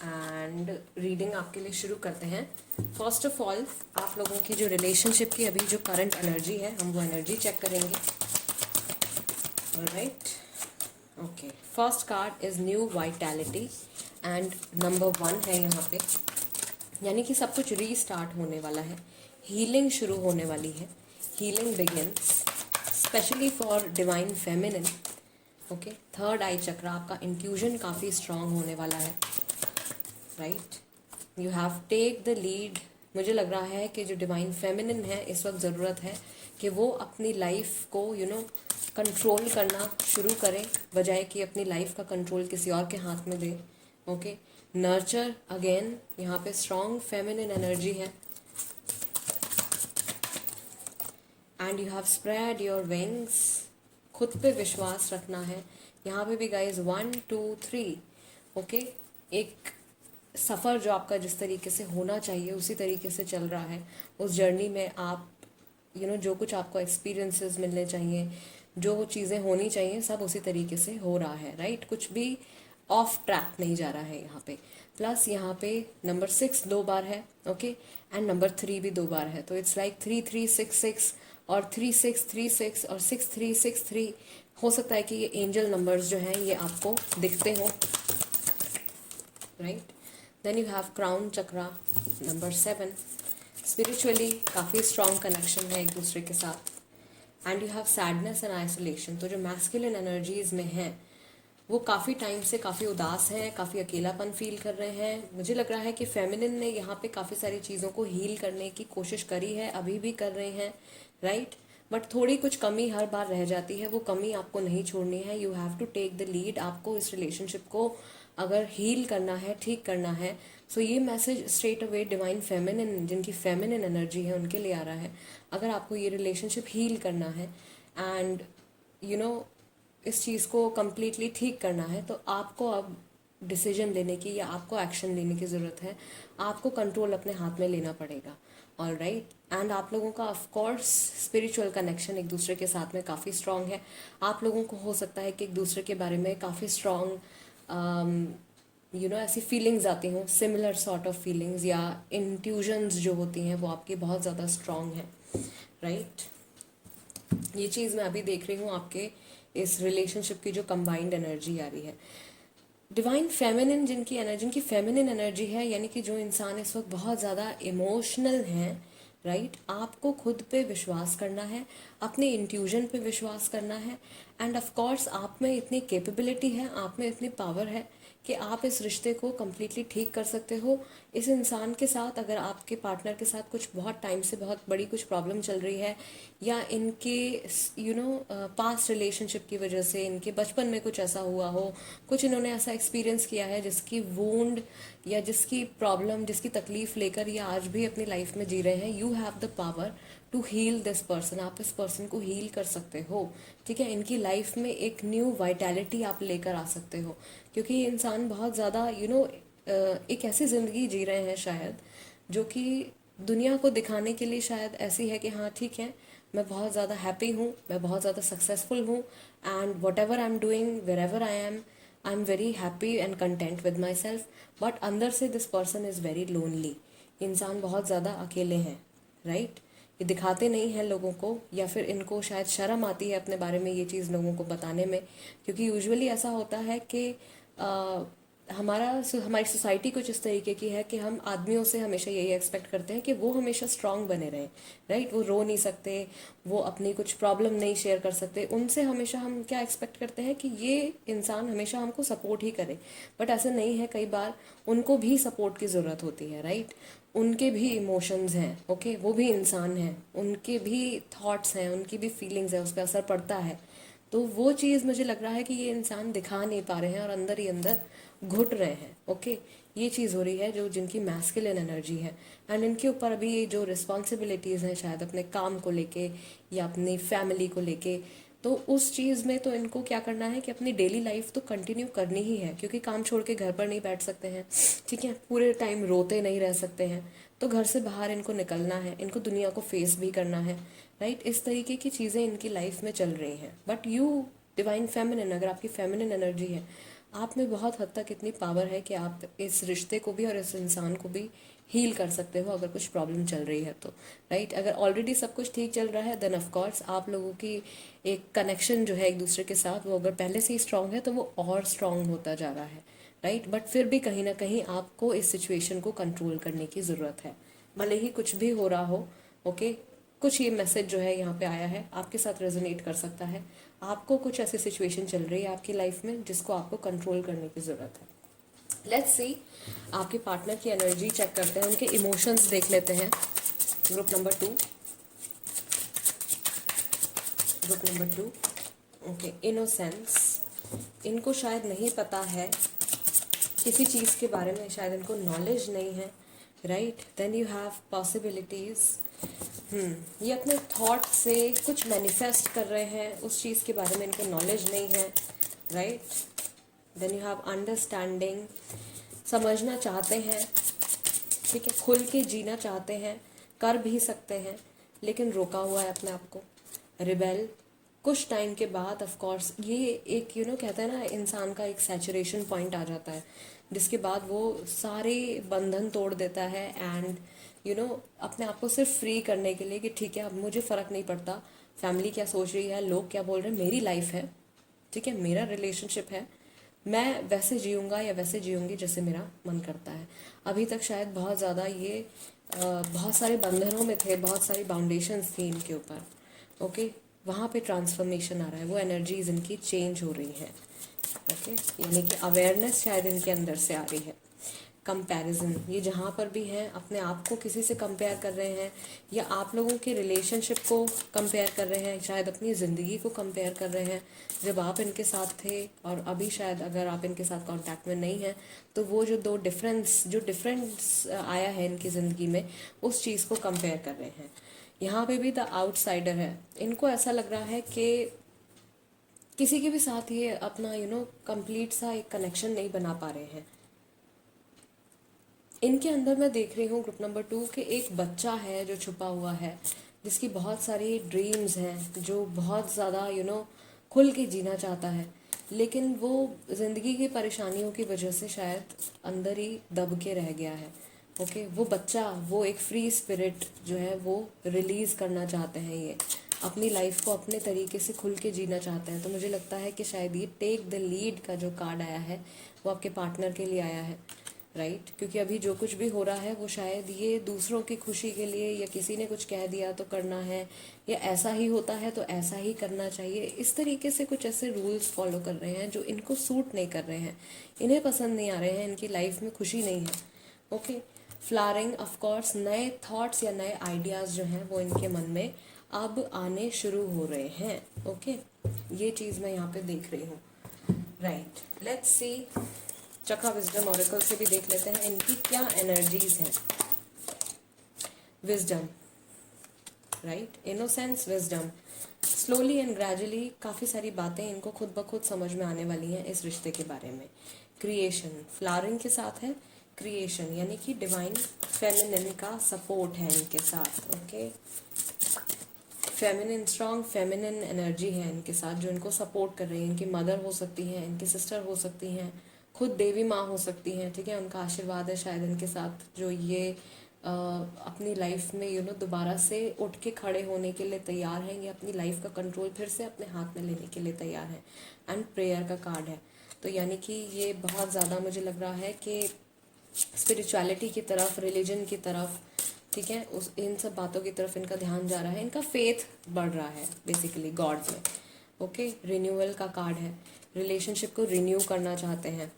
एंड रीडिंग आपके लिए शुरू करते हैं। फर्स्ट ऑफ ऑल आप लोगों की जो रिलेशनशिप की अभी जो करंट एनर्जी है, हम वो एनर्जी चेक करेंगे। Alright, okay. First card is new vitality and number 1 है यहाँ पे, यानी कि सब कुछ रीस्टार्ट होने वाला है, हीलिंग शुरू होने वाली है, healing begins specially for divine feminine. Okay, third eye chakra, आपका इंट्यूजन काफ़ी स्ट्रांग होने वाला है, right. You have take the lead. मुझे लग रहा है कि जो डिवाइन फेमिनिन है इस वक्त ज़रूरत है कि वो अपनी लाइफ को कंट्रोल करना शुरू करें, बजाय कि अपनी लाइफ का कंट्रोल किसी और के हाथ में दे। ओके, नर्चर अगेन, यहाँ पे स्ट्रांग फेमिनिन एनर्जी है, and you have spread your wings. खुद पे विश्वास रखना है यहाँ पे भी गाइज। 1 2 3, ओके। एक सफ़र जो आपका जिस तरीके से होना चाहिए उसी तरीके से चल रहा है। उस जर्नी में आप जो कुछ आपको एक्सपीरियंसेस मिलने चाहिए, जो चीज़ें होनी चाहिए, सब उसी तरीके से हो रहा है, राइट। कुछ भी ऑफ ट्रैक नहीं जा रहा है यहाँ पे। प्लस यहाँ पे नंबर 6 2 बार है, ओके, एंड नंबर 3 भी 2 बार है, तो इट्स लाइक 3 3 6 6 और 3 6 3 6 और 6 3 6 3। हो सकता है कि ये एंजल नंबर्स जो हैं ये आपको दिखते हों, right. Then you have crown chakra number 7। Spiritually काफ़ी स्ट्रॉन्ग कनेक्शन है एक दूसरे के साथ, and you have sadness and isolation. तो जो मैस्कुलिन एनर्जीज में हैं वो काफ़ी टाइम से काफ़ी उदास हैं, काफ़ी अकेलापन फील कर रहे हैं। मुझे लग रहा है कि फेमिनिन ने यहाँ पे काफ़ी सारी चीज़ों को हील करने की कोशिश करी है, अभी भी कर रहे हैं, राइट। बट थोड़ी कुछ कमी हर बार रह जाती है, वो कमी आपको नहीं छोड़नी है। You have to take the lead. आपको इस रिलेशनशिप को अगर हील करना है, ठीक करना है, सो ये message straight away divine feminine, जिनकी फेमिनिन एनर्जी है, उनके लिए आ रहा है। अगर आपको ये रिलेशनशिप हील करना है एंड इस चीज़ को कम्प्लीटली ठीक करना है, तो आपको अब डिसीजन लेने की या आपको एक्शन लेने की ज़रूरत है। आपको कंट्रोल अपने हाथ में लेना पड़ेगा, ऑल राइट। एंड आप लोगों का ऑफ कोर्स स्पिरिचुअल कनेक्शन एक दूसरे के साथ में काफ़ी स्ट्रांग है। आप लोगों को हो सकता है कि एक दूसरे के बारे में काफ़ी स्ट्रांग ऐसी फीलिंग्स आती हों, सिमिलर सॉर्ट ऑफ फीलिंग्स या इंट्यूजन्स जो होती हैं वो आपकी बहुत ज़्यादा स्ट्रांग है, राइट। ये चीज़ मैं अभी देख रही हूँ आपके इस रिलेशनशिप की जो कंबाइंड एनर्जी आ रही है। डिवाइन फेमिनिन जिनकी फेमिनिन एनर्जी है, यानी कि जो इंसान इस वक्त बहुत ज़्यादा इमोशनल हैं, राइट। आपको खुद पे विश्वास करना है, अपने इंट्यूजन पे विश्वास करना है, एंड ऑफ कोर्स आप में इतनी कैपेबिलिटी है, आप में इतनी पावर है कि आप इस रिश्ते को कम्प्लीटली ठीक कर सकते हो। इस इंसान के साथ, अगर आपके पार्टनर के साथ कुछ बहुत टाइम से बहुत बड़ी कुछ प्रॉब्लम चल रही है, या इनके पास्ट रिलेशनशिप की वजह से इनके बचपन में कुछ ऐसा हुआ हो, कुछ इन्होंने ऐसा एक्सपीरियंस किया है जिसकी वूंड या जिसकी प्रॉब्लम, जिसकी तकलीफ लेकर ये आज भी अपनी लाइफ में जी रहे हैं, you have the power to heal this person. आप इस पर्सन को हील कर सकते हो, ठीक है। इनकी लाइफ में एक न्यू वाइटैलिटी आप लेकर आ सकते हो, क्योंकि ये इंसान बहुत ज़्यादा एक ऐसी ज़िंदगी जी रहे हैं शायद जो कि दुनिया को दिखाने के लिए शायद ऐसी है कि हाँ ठीक है, मैं बहुत ज़्यादा हैप्पी हूँ, मैं बहुत ज़्यादा सक्सेसफुल हूँ, and whatever I am doing, wherever I am very happy and content with myself. But अंदर से this person is very lonely. इंसान बहुत ज़्यादा अकेले हैं, राइट। ये दिखाते नहीं हैं लोगों को, या फिर इनको शायद शर्म आती है अपने बारे में ये चीज़ लोगों को बताने में, क्योंकि यूजुअली ऐसा होता है कि हमारी सोसाइटी कुछ इस तरीके की है कि हम आदमियों से हमेशा यही एक्सपेक्ट करते हैं कि वो हमेशा स्ट्रांग बने रहें, राइट। वो रो नहीं सकते, वो अपनी कुछ प्रॉब्लम नहीं शेयर कर सकते, उनसे हमेशा हम क्या एक्सपेक्ट करते हैं कि ये इंसान हमेशा हमको सपोर्ट ही करे। बट ऐसा नहीं है, कई बार उनको भी सपोर्ट की ज़रूरत होती है, राइट। उनके भी इमोशंस हैं, ओके, वो भी इंसान हैं, उनके भी थॉट्स हैं, उनकी भी फीलिंग्स हैं, उस पर असर पड़ता है। तो वो चीज़ मुझे लग रहा है कि ये इंसान दिखा नहीं पा रहे हैं और अंदर ही अंदर घुट रहे हैं, ओके। ये चीज़ हो रही है जो जिनकी मैस्कुलिन एनर्जी है, एंड इनके ऊपर अभी जो रिस्पॉन्सिबिलिटीज़ हैं शायद अपने काम को लेके या अपनी फैमिली को लेके, तो उस चीज़ में तो इनको क्या करना है कि अपनी डेली लाइफ तो कंटिन्यू करनी ही है, क्योंकि काम छोड़ के घर पर नहीं बैठ सकते हैं, ठीक है। पूरे टाइम रोते नहीं रह सकते हैं, तो घर से बाहर इनको निकलना है, इनको दुनिया को फेस भी करना है, राइट। इस तरीके की चीज़ें इनकी लाइफ में चल रही हैं। बट यू डिवाइन फेमिनिन, अगर आपकी फेमिनिन एनर्जी है, आप में बहुत हद तक इतनी पावर है कि आप इस रिश्ते को भी और इस इंसान को भी हील कर सकते हो अगर कुछ प्रॉब्लम चल रही है तो, राइट। अगर ऑलरेडी सब कुछ ठीक चल रहा है देन ऑफ कोर्स आप लोगों की एक कनेक्शन जो है एक दूसरे के साथ, वो अगर पहले से ही स्ट्रांग है तो वो और स्ट्रांग होता जा रहा है, राइट। बट फिर भी कहीं ना कहीं आपको इस सिचुएशन को कंट्रोल करने की ज़रूरत है, भले ही कुछ भी हो रहा हो, ओके। कुछ ये मैसेज जो है यहाँ पे आया है आपके साथ रेजोनेट कर सकता है। आपको कुछ ऐसी सिचुएशन चल रही है आपकी लाइफ में जिसको आपको कंट्रोल करने की ज़रूरत है। लेट्स सी, आपके पार्टनर की एनर्जी चेक करते हैं, उनके इमोशंस देख लेते हैं। Group number 2, okay, innocence. इनको शायद नहीं पता है किसी चीज़ के बारे में, शायद इनको नॉलेज नहीं है, right. Then you have possibilities. ये अपने थॉट से कुछ मैनिफेस्ट कर रहे हैं, उस चीज़ के बारे में इनको नॉलेज नहीं है, right. Then you have understanding, समझना चाहते हैं, ठीक है, खुल के जीना चाहते हैं, कर भी सकते हैं, लेकिन रोका हुआ है अपने आप को। रिबेल, कुछ टाइम के बाद ऑफ कोर्स ये एक कहते हैं ना, इंसान का एक सैचुरेशन पॉइंट आ जाता है जिसके बाद वो सारे बंधन तोड़ देता है, एंड अपने आप को सिर्फ फ्री करने के लिए कि ठीक है अब मुझे फ़र्क नहीं पड़ता फैमिली क्या सोच रही है, लोग क्या बोल रहे हैं, मेरी लाइफ है, ठीक है, मेरा रिलेशनशिप है, मैं वैसे जीऊँगा या वैसे जीऊँगी जैसे मेरा मन करता है। अभी तक शायद बहुत ज़्यादा ये बहुत सारे बंधनों में थे, बहुत सारी बाउंडेशंस थी इनके ऊपर, ओके। वहाँ पे ट्रांसफॉर्मेशन आ रहा है, वो एनर्जीज इनकी चेंज हो रही हैं, ओके। यानी कि अवेयरनेस शायद इनके अंदर से आ रही है। कंपैरिजन, ये जहाँ पर भी हैं अपने आप को किसी से कंपेयर कर रहे हैं, या आप लोगों के रिलेशनशिप को कंपेयर कर रहे हैं, शायद अपनी ज़िंदगी को कंपेयर कर रहे हैं जब आप इनके साथ थे, और अभी शायद अगर आप इनके साथ कांटेक्ट में नहीं हैं तो वो जो डिफरेंस आया है इनकी ज़िंदगी में, उस चीज़ को कंपेयर कर रहे हैं। यहाँ पे भी द आउटसाइडर है, इनको ऐसा लग रहा है कि किसी के भी साथ ये अपना कंप्लीट सा एक कनेक्शन नहीं बना पा रहे हैं। इनके अंदर मैं देख रही हूँ ग्रुप नंबर 2 के एक बच्चा है जो छुपा हुआ है, जिसकी बहुत सारी ड्रीम्स हैं, जो बहुत ज़्यादा खुल के जीना चाहता है, लेकिन वो ज़िंदगी की परेशानियों की वजह से शायद अंदर ही दब के रह गया है, ओके। वो बच्चा, वो एक फ्री स्पिरिट जो है वो रिलीज़ करना चाहते हैं, ये अपनी लाइफ को अपने तरीके से खुल के जीना चाहते हैं। तो मुझे लगता है कि शायद ये टेक द लीड का जो कार्ड आया है वो आपके पार्टनर के लिए आया है, राइट। क्योंकि अभी जो कुछ भी हो रहा है वो शायद ये दूसरों की खुशी के लिए, या किसी ने कुछ कह दिया तो करना है, या ऐसा ही होता है तो ऐसा ही करना चाहिए, इस तरीके से कुछ ऐसे रूल्स फॉलो कर रहे हैं जो इनको सूट नहीं कर रहे हैं, इन्हें पसंद नहीं आ रहे हैं, इनकी लाइफ में खुशी नहीं है, ओके। फ्लावरिंग, ऑफ कोर्स नए थॉट्स या नए आइडियाज़ जो हैं वो इनके मन में अब आने शुरू हो रहे हैं, ओके। ये चीज़ मैं यहाँ पे देख रही हूँ, right. Let's C, chakra wisdom oracle से भी देख लेते हैं इनकी क्या एनर्जीज हैं। Wisdom, right, innocence, wisdom. Slowly and gradually काफ़ी सारी बातें इनको खुद ब खुद समझ में आने वाली हैं इस रिश्ते के बारे में। क्रिएशन, फ्लावरिंग के साथ है क्रिएशन, यानी कि डिवाइन फेमिनिन का सपोर्ट है इनके साथ, okay. Feminine, strong feminine energy है इनके साथ जो इनको सपोर्ट कर रही है। इनकी मदर हो सकती हैं, इनकी सिस्टर हो सकती हैं, खुद देवी माँ हो सकती हैं, ठीक है। उनका आशीर्वाद है शायद इनके साथ, जो ये अपनी लाइफ में दोबारा से उठ के खड़े होने के लिए तैयार हैं, ये अपनी लाइफ का कंट्रोल फिर से अपने हाथ में लेने के लिए तैयार हैं। एंड प्रेयर का कार्ड है, तो यानी कि ये बहुत ज़्यादा मुझे लग रहा है कि स्पिरिचुअलिटी की तरफ, रिलीजन की तरफ, ठीक है, उस इन सब बातों की तरफ इनका ध्यान जा रहा है, इनका फेथ बढ़ रहा है बेसिकली गॉड में। ओके, रिन्यूअल का कार्ड है, रिलेशनशिप को रिन्यू करना चाहते हैं।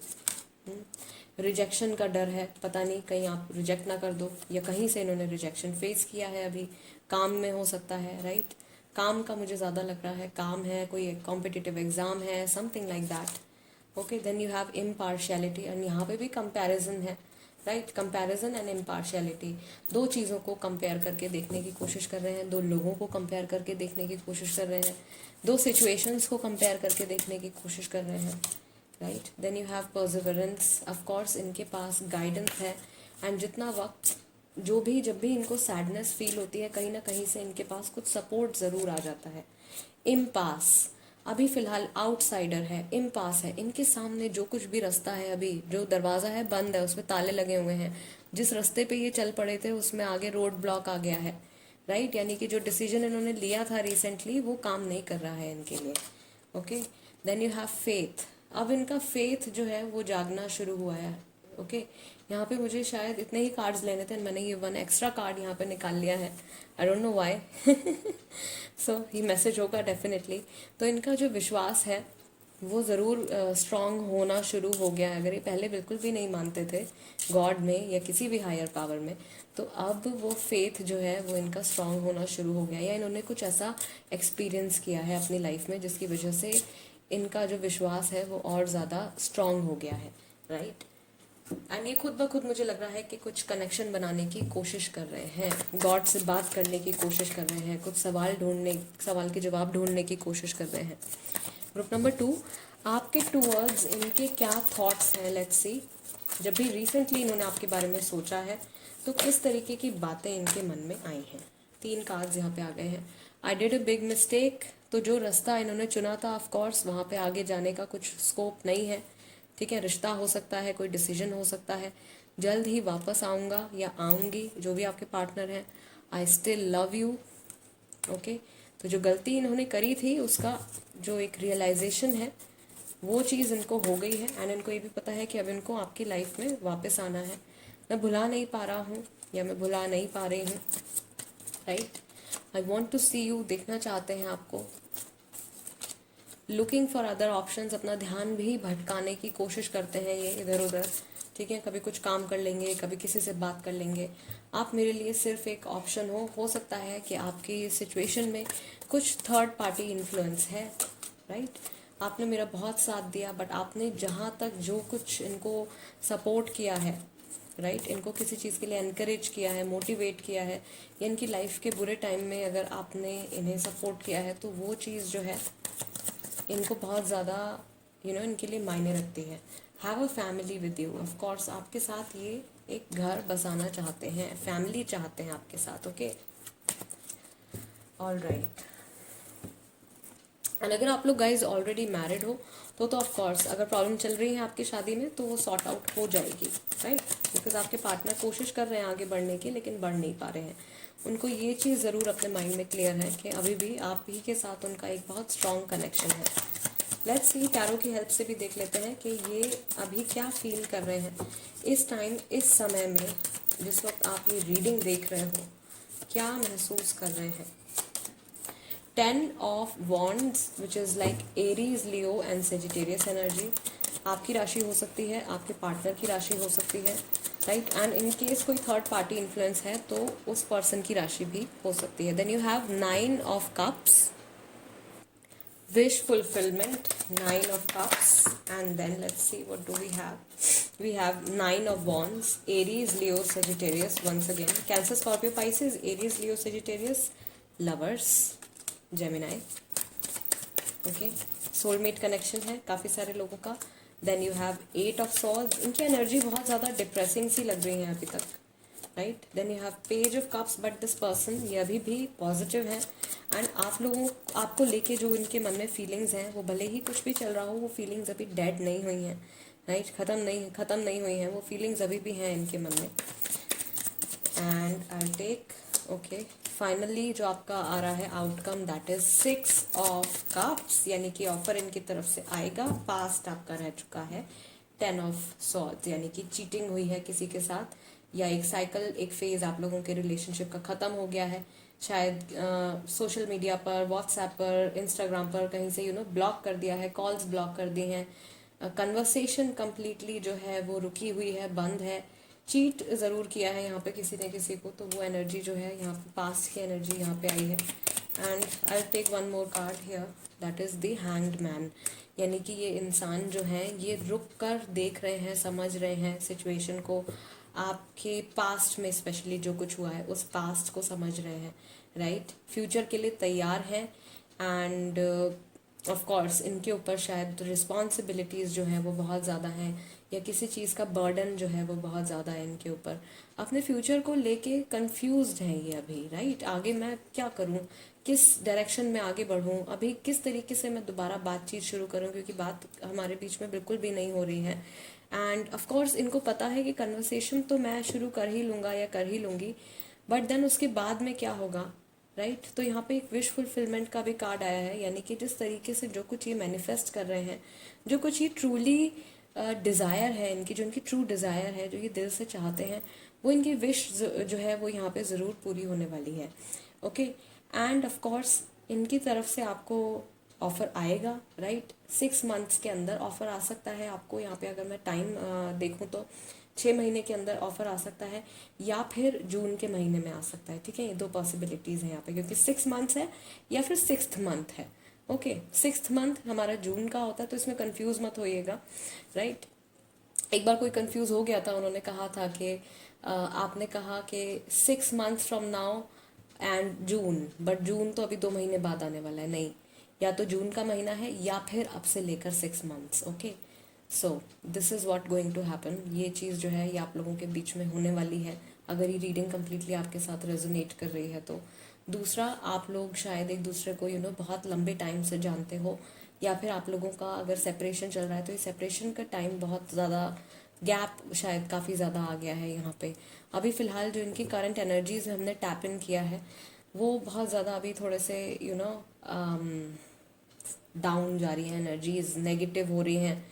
रिजेक्शन का डर है, पता नहीं कहीं आप रिजेक्ट ना कर दो, या कहीं से इन्होंने रिजेक्शन फेस किया है, अभी काम में हो सकता है, राइट। काम का मुझे ज़्यादा लग रहा है, काम है, कोई कॉम्पिटिटिव एग्जाम है, something like that. Okay, then you have impartiality, and यहाँ पे भी कंपैरिजन है, राइट। कंपैरिजन एंड इम्पार्शियलिटी, दो चीज़ों को कंपेयर करके देखने की कोशिश कर रहे हैं, दो लोगों को कंपेयर करके देखने की कोशिश कर रहे हैं, दो सिचुएशंस को कंपेयर करके देखने की कोशिश कर रहे हैं, right. Then you have perseverance, of course इनके पास गाइडेंस है, एंड जितना वक्त जब भी इनको सैडनेस फील होती है, कहीं ना कहीं से इनके पास कुछ सपोर्ट ज़रूर आ जाता है। इम्पास, अभी फिलहाल आउटसाइडर है, इम्पास है, इनके सामने जो कुछ भी रास्ता है, अभी जो दरवाज़ा है बंद है, उसमें ताले लगे हुए हैं, जिस रास्ते पे ये चल पड़े थे उसमें आगे रोड ब्लॉक आ गया है, राइट। यानी कि जो डिसीजन इन्होंने लिया था रिसेंटली वो काम नहीं कर रहा है इनके लिए। Okay, then you have faith, अब इनका फेथ जो है वो जागना शुरू हुआ है। ओके, यहाँ पे मुझे शायद इतने ही कार्ड्स लेने थे, मैंने ये 1 एक्स्ट्रा कार्ड यहाँ पे निकाल लिया है, आई डोंट नो व्हाई। सो ये मैसेज होगा डेफिनेटली। तो इनका जो विश्वास है वो ज़रूर स्ट्रांग होना शुरू हो गया है। अगर ये पहले बिल्कुल भी नहीं मानते थे गॉड में या किसी भी हायर पावर में, तो अब वो फेथ जो है वो इनका स्ट्रांग होना शुरू हो गया, या इन्होंने कुछ ऐसा एक्सपीरियंस किया है अपनी लाइफ में जिसकी वजह से इनका जो विश्वास है वो और ज़्यादा स्ट्रांग हो गया है, राइट। एंड ये खुद ब खुद मुझे लग रहा है कि कुछ कनेक्शन बनाने की कोशिश कर रहे हैं, गॉड से बात करने की कोशिश कर रहे हैं, कुछ सवाल के जवाब ढूंढने की कोशिश कर रहे हैं। ग्रुप नंबर 2, आपके टूवर्ड्स इनके क्या थॉट्स हैं, लेट्स सी। जब भी रिसेंटली इन्होंने आपके बारे में सोचा है तो किस तरीके की बातें इनके मन में आई हैं। 3 कार्ड्स यहाँ पे आ गए हैं। I did a big mistake, तो जो रास्ता इन्होंने चुना था ऑफ कोर्स वहाँ पे आगे जाने का कुछ स्कोप नहीं है, ठीक है। रिश्ता हो सकता है, कोई डिसीजन हो सकता है, जल्द ही वापस आऊँगा या आऊँगी, जो भी आपके पार्टनर हैं। I still love you. Okay, तो जो गलती इन्होंने करी थी उसका जो एक रियलाइजेशन है वो चीज़ इनको हो गई है, एंड इनको ये भी पता है कि अब इनको आपकी लाइफ में वापस आना है। मैं भुला नहीं पा रहा हूँ या मैं भुला नहीं पा रही हूँ, right. I want to see you, देखना चाहते हैं आपको। लुकिंग फॉर अदर ऑप्शंस, अपना ध्यान भी भटकाने की कोशिश करते हैं ये इधर उधर, ठीक है। कभी कुछ काम कर लेंगे, कभी किसी से बात कर लेंगे। आप मेरे लिए सिर्फ एक ऑप्शन हो सकता है कि आपकी सिचुएशन में कुछ थर्ड पार्टी इन्फ्लुएंस है, राइट। आपने मेरा बहुत साथ दिया, बट आपने जहाँ तक जो कुछ इनको सपोर्ट किया है, राइट, इनको किसी चीज़ के लिए एनकरेज किया है, मोटिवेट किया है, या इनकी लाइफ के बुरे टाइम में अगर आपने इन्हें सपोर्ट किया है तो वो चीज़ जो है इनको बहुत ज़्यादा इनके लिए मायने रखती है। Have a family with you, of course आपके साथ ये एक घर बसाना चाहते हैं, फैमिली चाहते हैं आपके साथ। Okay, all right. एंड अगर आप लोग गाइज ऑलरेडी मैरिड हो तो ऑफ कोर्स अगर प्रॉब्लम चल रही है आपकी शादी में तो वो सॉर्ट आउट हो जाएगी, राइट। बिकॉज आपके पार्टनर कोशिश कर रहे हैं आगे बढ़ने की, लेकिन बढ़ नहीं पा रहे हैं। उनको ये चीज़ ज़रूर अपने माइंड में क्लियर है कि अभी भी आप ही के साथ उनका एक बहुत स्ट्रॉन्ग कनेक्शन है। लेट्स सी, टैरो की हेल्प से भी देख लेते हैं कि ये अभी क्या फील कर रहे हैं इस टाइम, इस समय में, जिस वक्त आप ये रीडिंग देख रहे हो, क्या महसूस कर रहे हैं। 10 of Wands, which is like Aries, Leo and Sagittarius energy. आपकी राशि हो सकती है, आपके पार्टनर की राशि हो सकती है, राइट। एंड इन केस कोई थर्ड पार्टी इन्फ्लुएंस है तो उस पर्सन की राशि भी हो सकती है। Then you have 9 of Cups, wish fulfillment, 9 of Cups, and then let's see what do we have. We have 9 of Wands, Aries, Leo, Sagittarius once again, Cancer, Scorpio, Pisces, Aries, Leo, Sagittarius, Lovers, Gemini. Okay, soulmate connection है काफ़ी सारे लोगों का। Then you have 8 of swords, इनकी एनर्जी बहुत ज़्यादा डिप्रेसिंग सी लग रही है अभी तक, right. Then you have page of cups, but this person ये अभी भी पॉजिटिव है, एंड आपको लेके जो इनके मन में फीलिंग्स हैं वो भले ही कुछ भी चल रहा हो, वो फीलिंग्स अभी डेड नहीं हुई हैं, राइट, ख़त्म नहीं हुई हैं, वो फीलिंग्स अभी भी हैं इनके मन में। And I take okay finally जो आपका आ रहा है outcome that is 6 of cups, यानी कि ऑफर इनकी तरफ से आएगा। पास्ट आपका रह चुका है 10 ऑफ सॉर्ड्स, यानी कि चीटिंग हुई है किसी के साथ, या एक साइकिल, एक फेज आप लोगों के रिलेशनशिप का ख़त्म हो गया है। शायद सोशल मीडिया पर, व्हाट्सएप पर, इंस्टाग्राम पर कहीं से ब्लॉक कर दिया है, कॉल्स ब्लॉक कर दिए हैं, कन्वर्सेशन कंप्लीटली जो है वो रुकी हुई है, बंद है। चीट ज़रूर किया है यहाँ पे किसी ने किसी को, तो वो एनर्जी जो है यहाँ पे पास्ट की एनर्जी यहाँ पे आई है। And I take one more card here that is the hanged man, यानी कि ये इंसान जो है ये रुक कर देख रहे हैं, समझ रहे हैं सिचुएशन को, आपके पास्ट में स्पेशली जो कुछ हुआ है उस पास्ट को समझ रहे हैं, राइट। फ्यूचर के लिए तैयार हैं एंड ऑफ कोर्स इनके ऊपर शायद रिस्पॉन्सिबिलिटीज़ जो हैं वो बहुत ज़्यादा हैं, या किसी चीज़ का बर्डन जो है वो बहुत ज़्यादा है इनके ऊपर। अपने फ्यूचर को लेके कंफ्यूज्ड हैं ये अभी, राइट। आगे मैं क्या करूं, किस डायरेक्शन में आगे बढ़ूं, अभी किस तरीके से मैं दोबारा बातचीत शुरू करूं, क्योंकि बात हमारे बीच में बिल्कुल भी नहीं हो रही है। एंड ऑफ कोर्स इनको पता है कि कन्वर्सेशन तो मैं शुरू कर ही लूँगा या कर ही लूँगी, बट देन उसके बाद में क्या होगा, राइट। तो यहाँ पे एक विश फुलफिलमेंट का भी कार्ड आया है, यानी कि जिस तरीके से जो कुछ ये मैनिफेस्ट कर रहे हैं, जो कुछ ये ट्रूली डिज़ायर है इनकी, जो इनकी ट्रू डिज़ायर है, जो ये दिल से चाहते हैं, वो इनकी विश जो है वो यहाँ पे ज़रूर पूरी होने वाली है। ओके, एंड ऑफ कोर्स इनकी तरफ से आपको ऑफ़र आएगा, राइट। 6 मंथ्स के अंदर ऑफ़र आ सकता है आपको। यहाँ पे अगर मैं टाइम देखूँ तो 6 महीने के अंदर ऑफ़र आ सकता है, या फिर जून के महीने में आ सकता है, ठीक है। ये 2 पॉसिबिलिटीज़ हैं यहाँ पे, क्योंकि 6 मंथ्स है या फिर 6th मंथ है। ओके, 6th मंथ हमारा जून का होता है, तो इसमें कंफ्यूज मत होइएगा, राइट। एक बार कोई कंफ्यूज हो गया था, उन्होंने कहा था कि आपने कहा कि 6 months from now and June, but June तो अभी 2 महीने बाद आने वाला है, नहीं, या तो जून का महीना है या फिर अब से लेकर 6 months. Okay, so this is what going to happen. ये चीज़ जो है ये आप लोगों के बीच में होने वाली है, अगर ये रीडिंग कम्प्लीटली आपके साथ रेजोनेट कर रही है तो। दूसरा, आप लोग शायद एक दूसरे को बहुत लंबे टाइम से जानते हो, या फिर आप लोगों का अगर सेपरेशन चल रहा है तो ये सेपरेशन का टाइम बहुत ज़्यादा, गैप शायद काफ़ी ज़्यादा आ गया है यहाँ पे। अभी फ़िलहाल जो इनकी करंट एनर्जीज हमने टैप इन किया है वो बहुत ज़्यादा अभी थोड़े से डाउन जा रही हैं, एनर्जीज नेगेटिव हो रही हैं,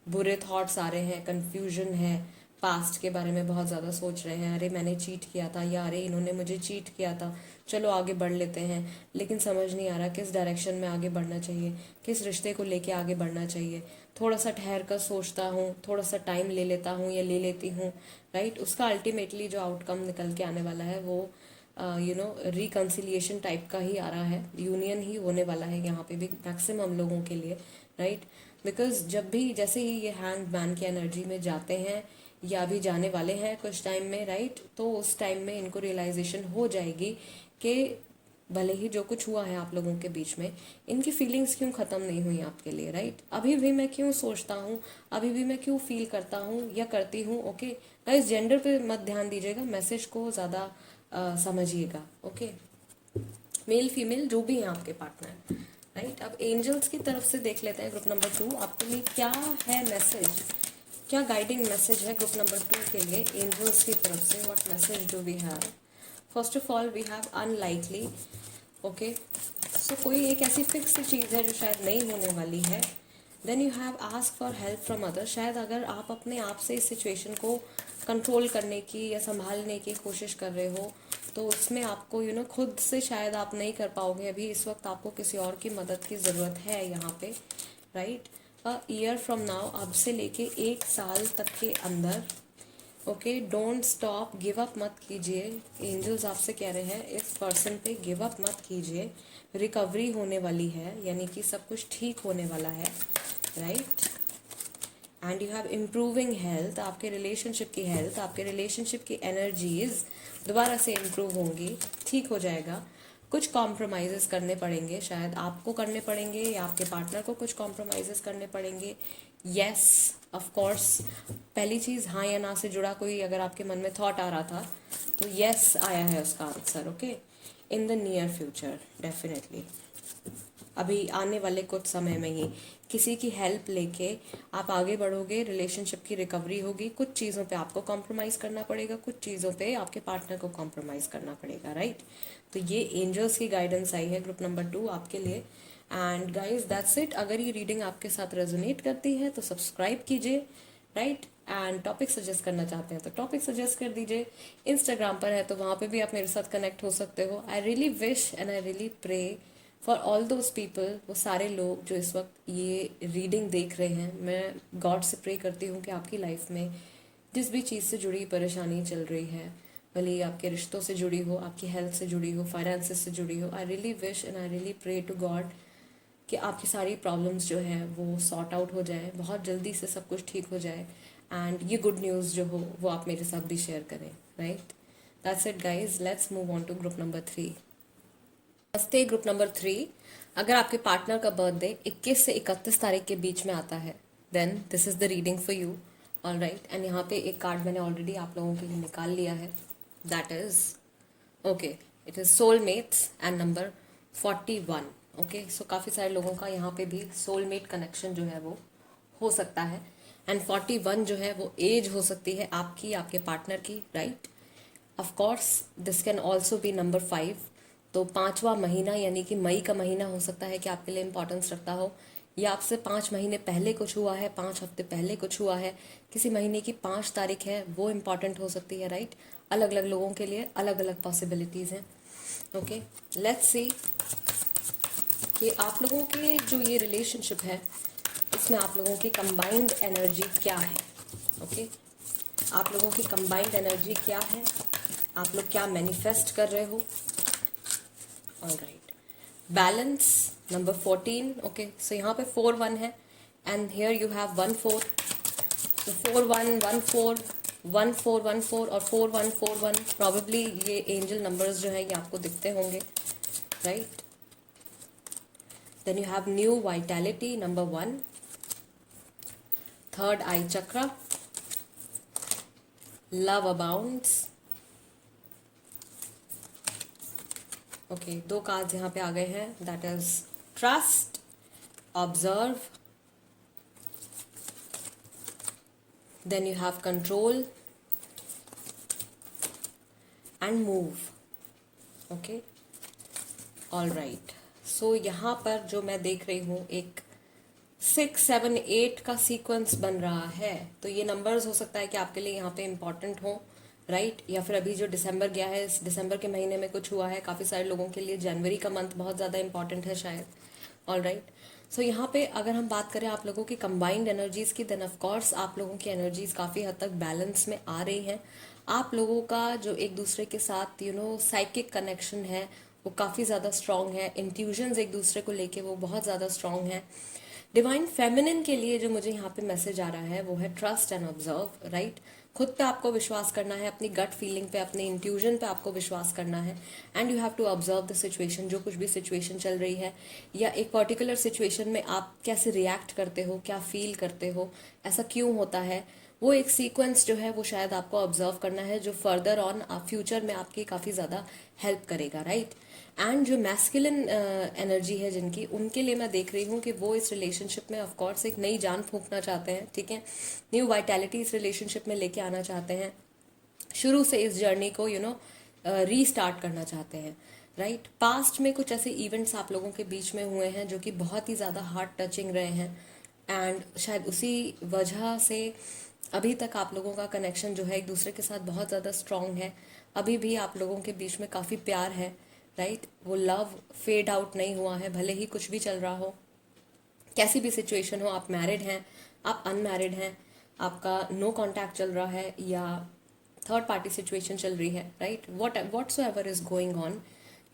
बुरे थॉट्स आ रहे हैं, कंफ्यूजन है, पास्ट के बारे में बहुत ज़्यादा सोच रहे हैं, अरे मैंने चीट किया था, या अरे इन्होंने मुझे चीट किया था, चलो आगे बढ़ लेते हैं। लेकिन समझ नहीं आ रहा किस डायरेक्शन में आगे बढ़ना चाहिए, किस रिश्ते को लेके आगे बढ़ना चाहिए। थोड़ा सा ठहर कर सोचता हूँ, थोड़ा सा टाइम ले लेता हूँ या ले लेती हूँ, राइट। उसका अल्टीमेटली जो आउटकम निकल के आने वाला है वो रिकन्सिलिएशन टाइप का ही आ रहा है, यूनियन ही होने वाला है यहाँ पे भी मैक्सिमम लोगों के लिए, राइट। बिकॉज जब भी जैसे ही ये हैंग मैन की एनर्जी में जाते हैं या भी जाने वाले हैं कुछ टाइम में, राइट, तो उस टाइम में इनको रियलाइजेशन हो जाएगी कि भले ही जो कुछ हुआ है आप लोगों के बीच में, इनकी फीलिंग्स क्यों ख़त्म नहीं हुई आपके लिए, राइट। अभी भी मैं क्यों सोचता हूँ, अभी भी मैं क्यों फील करता हूँ या करती हूँ। ओके गाइस, जेंडर पे मत ध्यान दीजिएगा, मैसेज को ज़्यादा समझिएगा। ओके, मेल फीमेल जो भी हैं आपके पार्टनर, राइट। अब एंजल्स की तरफ से देख लेते हैं ग्रुप नंबर 2 आपके लिए क्या है मैसेज, क्या गाइडिंग मैसेज है ग्रुप नंबर 2 के लिए एंजल्स की तरफ से। What message do we have. First of all we have unlikely. Okay, so कोई एक ऐसी फिक्स चीज़ है जो शायद नहीं होने वाली है। Then you have ask for help from other. शायद अगर आप अपने आप से इस सिचुएशन को कंट्रोल करने की या संभालने की कोशिश कर रहे हो तो उसमें आपको खुद से शायद आप नहीं कर पाओगे अभी, इस वक्त आपको किसी और की मदद की ज़रूरत है यहाँ पे, right. A year from now, अब से लेके 1 साल तक के अंदर। Okay, don't stop, give up मत कीजिए। एंजल्स आपसे कह रहे हैं इस पर्सन पे गिव अप मत कीजिए, रिकवरी होने वाली है, यानी कि सब कुछ ठीक होने वाला है, right. And you have improving health, आपके रिलेशनशिप की हेल्थ, आपके रिलेशनशिप की एनर्जीज दोबारा से इम्प्रूव होंगी, ठीक हो जाएगा। कुछ कॉम्प्रोमाइज़ करने पड़ेंगे, शायद आपको करने पड़ेंगे या आपके पार्टनर को कुछ कॉम्प्रोमाइज़ करने पड़ेंगे। येस, ऑफ कोर्स, पहली चीज़ हाँ या ना से जुड़ा कोई अगर आपके मन में थॉट आ रहा था तो येस आया है उसका answer. Okay, in the near future definitely. अभी आने वाले कुछ समय में ही किसी की हेल्प लेके आप आगे बढ़ोगे, रिलेशनशिप की रिकवरी होगी। कुछ चीज़ों पे आपको कॉम्प्रोमाइज़ करना पड़ेगा, कुछ चीज़ों पे आपके पार्टनर को कॉम्प्रोमाइज़ करना पड़ेगा, राइट। तो ये एंजल्स की गाइडेंस आई है ग्रुप नंबर 2 आपके लिए। And guys that's it. अगर ये रीडिंग आपके साथ रेजोनेट करती है तो सब्सक्राइब कीजिए, राइट। एंड टॉपिक सजेस्ट करना चाहते हैं तो टॉपिक सजेस्ट कर दीजिए। इंस्टाग्राम पर है तो वहाँ पे भी आप मेरे साथ कनेक्ट हो सकते हो। I really wish and I really pray for all those people, वो सारे लोग जो इस वक्त ये रीडिंग देख रहे हैं। मैं गॉड से प्रे करती हूँ कि आपकी लाइफ में जिस भी चीज़ से जुड़ी परेशानी चल रही है, भले ही आपके रिश्तों से जुड़ी हो, आपकी हेल्थ से जुड़ी हो, फाइनेंसेस से जुड़ी हो, I really wish and I really pray to God कि आपकी सारी प्रॉब्लम्स जो है वो सॉर्ट आउट हो जाए, बहुत जल्दी से सब कुछ ठीक हो जाए। एंड ये गुड न्यूज़ जो हो वो आप मेरे साथ भी शेयर करें, right. That's it guys, let's move on to group number 3। नमस्ते ग्रुप नंबर 3। अगर आपके पार्टनर का बर्थडे 21 से 31 तारीख के बीच में आता है then this is the reading for you, all right. And यहाँ पे एक कार्ड मैंने ऑलरेडी आप लोगों के लिए निकाल लिया है, that is okay, it is soulmates and number 41। Okay, so काफ़ी सारे लोगों का यहाँ पे भी सोलमेट कनेक्शन जो है वो हो सकता है। एंड 41 जो है वो एज हो सकती है आपकी, आपके पार्टनर की, right. Of course this can also be number 5। तो 5वां महीना यानी कि मई का महीना हो सकता है कि आपके लिए इम्पोर्टेंस रखता हो, या आपसे 5 महीने पहले कुछ हुआ है, 5 हफ्ते पहले कुछ हुआ है, किसी महीने की 5 तारीख है, वो इम्पॉर्टेंट हो सकती है, राइट। अलग अलग लोगों के लिए अलग अलग पॉसिबिलिटीज़ हैं। ओके, लेट्स सी कि आप लोगों के जो ये रिलेशनशिप है इसमें आप लोगों की कंबाइंड एनर्जी क्या है। ओके, आप लोगों की कंबाइंड एनर्जी क्या है, आप लोग क्या मैनिफेस्ट कर रहे हो, all right. Balance number 14। Okay, so यहाँ पे 4-1 है एंड हियर यू हैव 1-4। तो 4-1-1-4, 1-4-1-4 और 4-1-4-1, प्रॉबेबली ये एंजल नंबर्स जो है ये आपको दिखते होंगे, right. Then you have new vitality number 1, third eye chakra, love abounds. Okay, 2 cards यहाँ पे आ गए हैं, that is trust, observe, then you have control and move. Okay, all right. So यहाँ पर जो मैं देख रही हूँ एक 6-7-8 का सीक्वेंस बन रहा है। तो ये नंबर्स हो सकता है कि आपके लिए यहाँ पे इम्पॉर्टेंट हो, राइट। या फिर अभी जो दिसंबर गया है, इस दिसंबर के महीने में कुछ हुआ है, काफ़ी सारे लोगों के लिए जनवरी का मंथ बहुत ज़्यादा इंपॉर्टेंट है शायद, ऑल राइट। सो यहाँ पे अगर हम बात करें आप लोगों की कंबाइंड एनर्जीज की, देन ऑफ कोर्स आप लोगों की एनर्जीज काफ़ी हद तक बैलेंस में आ रही हैं। आप लोगों का जो एक दूसरे के साथ साइकिक कनेक्शन है वो काफ़ी ज़्यादा स्ट्रांग है। इंट्यूजन्स एक दूसरे को लेके वो बहुत ज़्यादा स्ट्रांग है। डिवाइन फेमिनिन के लिए जो मुझे यहाँ पे मैसेज आ रहा है वो है ट्रस्ट एंड ऑब्जर्व, राइट। खुद पे आपको विश्वास करना है, अपनी गट फीलिंग पे, अपने इंट्यूजन पे आपको विश्वास करना है। And you have to observe the situation, जो कुछ भी सिचुएशन चल रही है या एक पर्टिकुलर सिचुएशन में आप कैसे रिएक्ट करते हो, क्या फील करते हो, ऐसा क्यों होता है, वो एक सीक्वेंस जो है वो शायद आपको ऑब्जर्व करना है, जो फर्दर ऑन फ्यूचर में आपकी काफ़ी ज़्यादा हेल्प करेगा, राइट। एंड जो मैस्कुलिन एनर्जी है जिनकी, उनके लिए मैं देख रही हूँ कि वो इस रिलेशनशिप में ऑफ कोर्स एक नई जान फूंकना चाहते हैं, ठीक है। न्यू वाइटैलिटी इस रिलेशनशिप में लेके आना चाहते हैं, शुरू से इस जर्नी को रीस्टार्ट करना चाहते हैं, राइट। पास्ट में कुछ ऐसे इवेंट्स आप लोगों के बीच में हुए हैं जो कि बहुत ही ज़्यादा हार्ट टचिंग रहे हैं, एंड शायद उसी वजह से अभी तक आप लोगों का कनेक्शन जो है एक दूसरे के साथ बहुत ज़्यादा स्ट्रांग है। अभी भी आप लोगों के बीच में काफ़ी प्यार है, राइट। वो लव फेड आउट नहीं हुआ है, भले ही कुछ भी चल रहा हो, कैसी भी सिचुएशन हो, आप मैरिड हैं, आप अनमैरिड हैं, आपका नो कांटेक्ट चल रहा है या थर्ड पार्टी सिचुएशन चल रही है, right. Whatsoever is going on,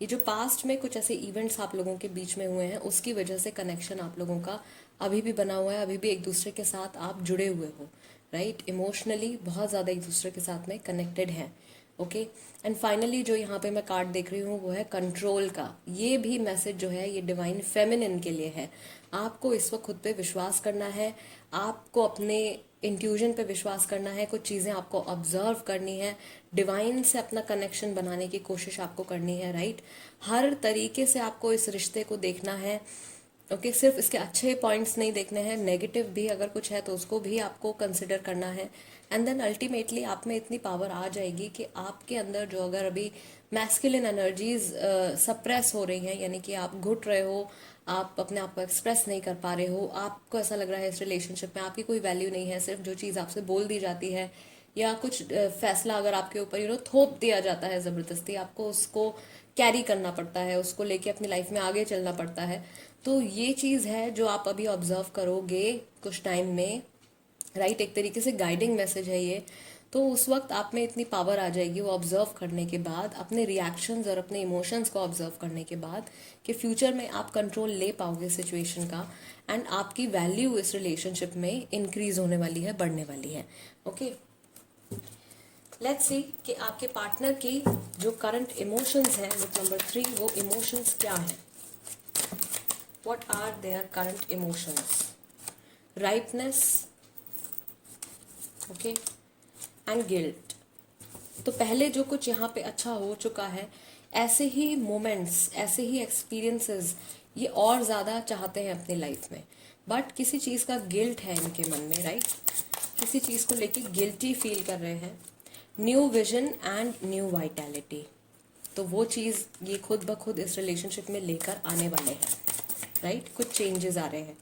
ये जो पास्ट में कुछ ऐसे इवेंट्स आप लोगों के बीच में हुए हैं उसकी वजह से कनेक्शन आप लोगों का अभी भी बना हुआ है, अभी भी एक दूसरे के साथ आप जुड़े हुए हो, राइट। इमोशनली बहुत ज़्यादा एक दूसरे के साथ में कनेक्टेड हैं, ओके। एंड फाइनली जो यहाँ पे मैं कार्ड देख रही हूँ वो है कंट्रोल का। ये भी मैसेज जो है ये डिवाइन फेमिनिन के लिए है। आपको इस वक्त खुद पे विश्वास करना है, आपको अपने इंट्यूजन पे विश्वास करना है, कुछ चीज़ें आपको ऑब्जर्व करनी है, डिवाइन से अपना कनेक्शन बनाने की कोशिश आपको करनी है, राइट। हर तरीके से आपको इस रिश्ते को देखना है, ओके सिर्फ इसके अच्छे पॉइंट्स नहीं देखने हैं, नेगेटिव भी अगर कुछ है तो उसको भी आपको कंसिडर करना है। एंड देन अल्टीमेटली आप में इतनी पावर आ जाएगी कि आपके अंदर जो अगर अभी मैस्कुलिन एनर्जीज सप्रेस हो रही हैं, यानी कि आप घुट रहे हो, आप अपने आप को एक्सप्रेस नहीं कर पा रहे हो, आपको ऐसा लग रहा है इस रिलेशनशिप में आपकी कोई वैल्यू नहीं है, सिर्फ जो चीज़ आपसे बोल दी जाती है या कुछ फैसला अगर आपके ऊपर थोप दिया जाता है ज़बरदस्ती, आपको उसको कैरी करना पड़ता है, उसको लेके अपनी लाइफ में आगे चलना पड़ता है। तो ये चीज़ है जो आप अभी ऑब्जर्व करोगे कुछ टाइम में, राइट। एक तरीके से गाइडिंग मैसेज है ये। तो उस वक्त आप में इतनी पावर आ जाएगी वो ऑब्जर्व करने के बाद, अपने रिएक्शंस और अपने इमोशंस को ऑब्जर्व करने के बाद, कि फ्यूचर में आप कंट्रोल ले पाओगे सिचुएशन का, एंड आपकी वैल्यू इस रिलेशनशिप में इंक्रीज होने वाली है, बढ़ने वाली है। ओके, लेट्स सी कि आपके पार्टनर की जो करंट इमोशंस हैं विथ नंबर 3, वो इमोशंस क्या हैं। What are their current emotions? Ripeness, okay, and guilt. तो पहले जो कुछ यहाँ पे अच्छा हो चुका है, ऐसे ही मोमेंट्स, ऐसे ही एक्सपीरियंसेस ये और ज़्यादा चाहते हैं अपनी लाइफ में, बट किसी चीज़ का गिल्ट है इनके मन में, राइट। किसी चीज़ को लेके गिल्टी फील कर रहे हैं। New vision and new vitality, तो वो चीज़ ये खुद ब खुद इस रिलेशनशिप में लेकर आने वाले हैं, राइट। कुछ चेंजेस आ रहे हैं।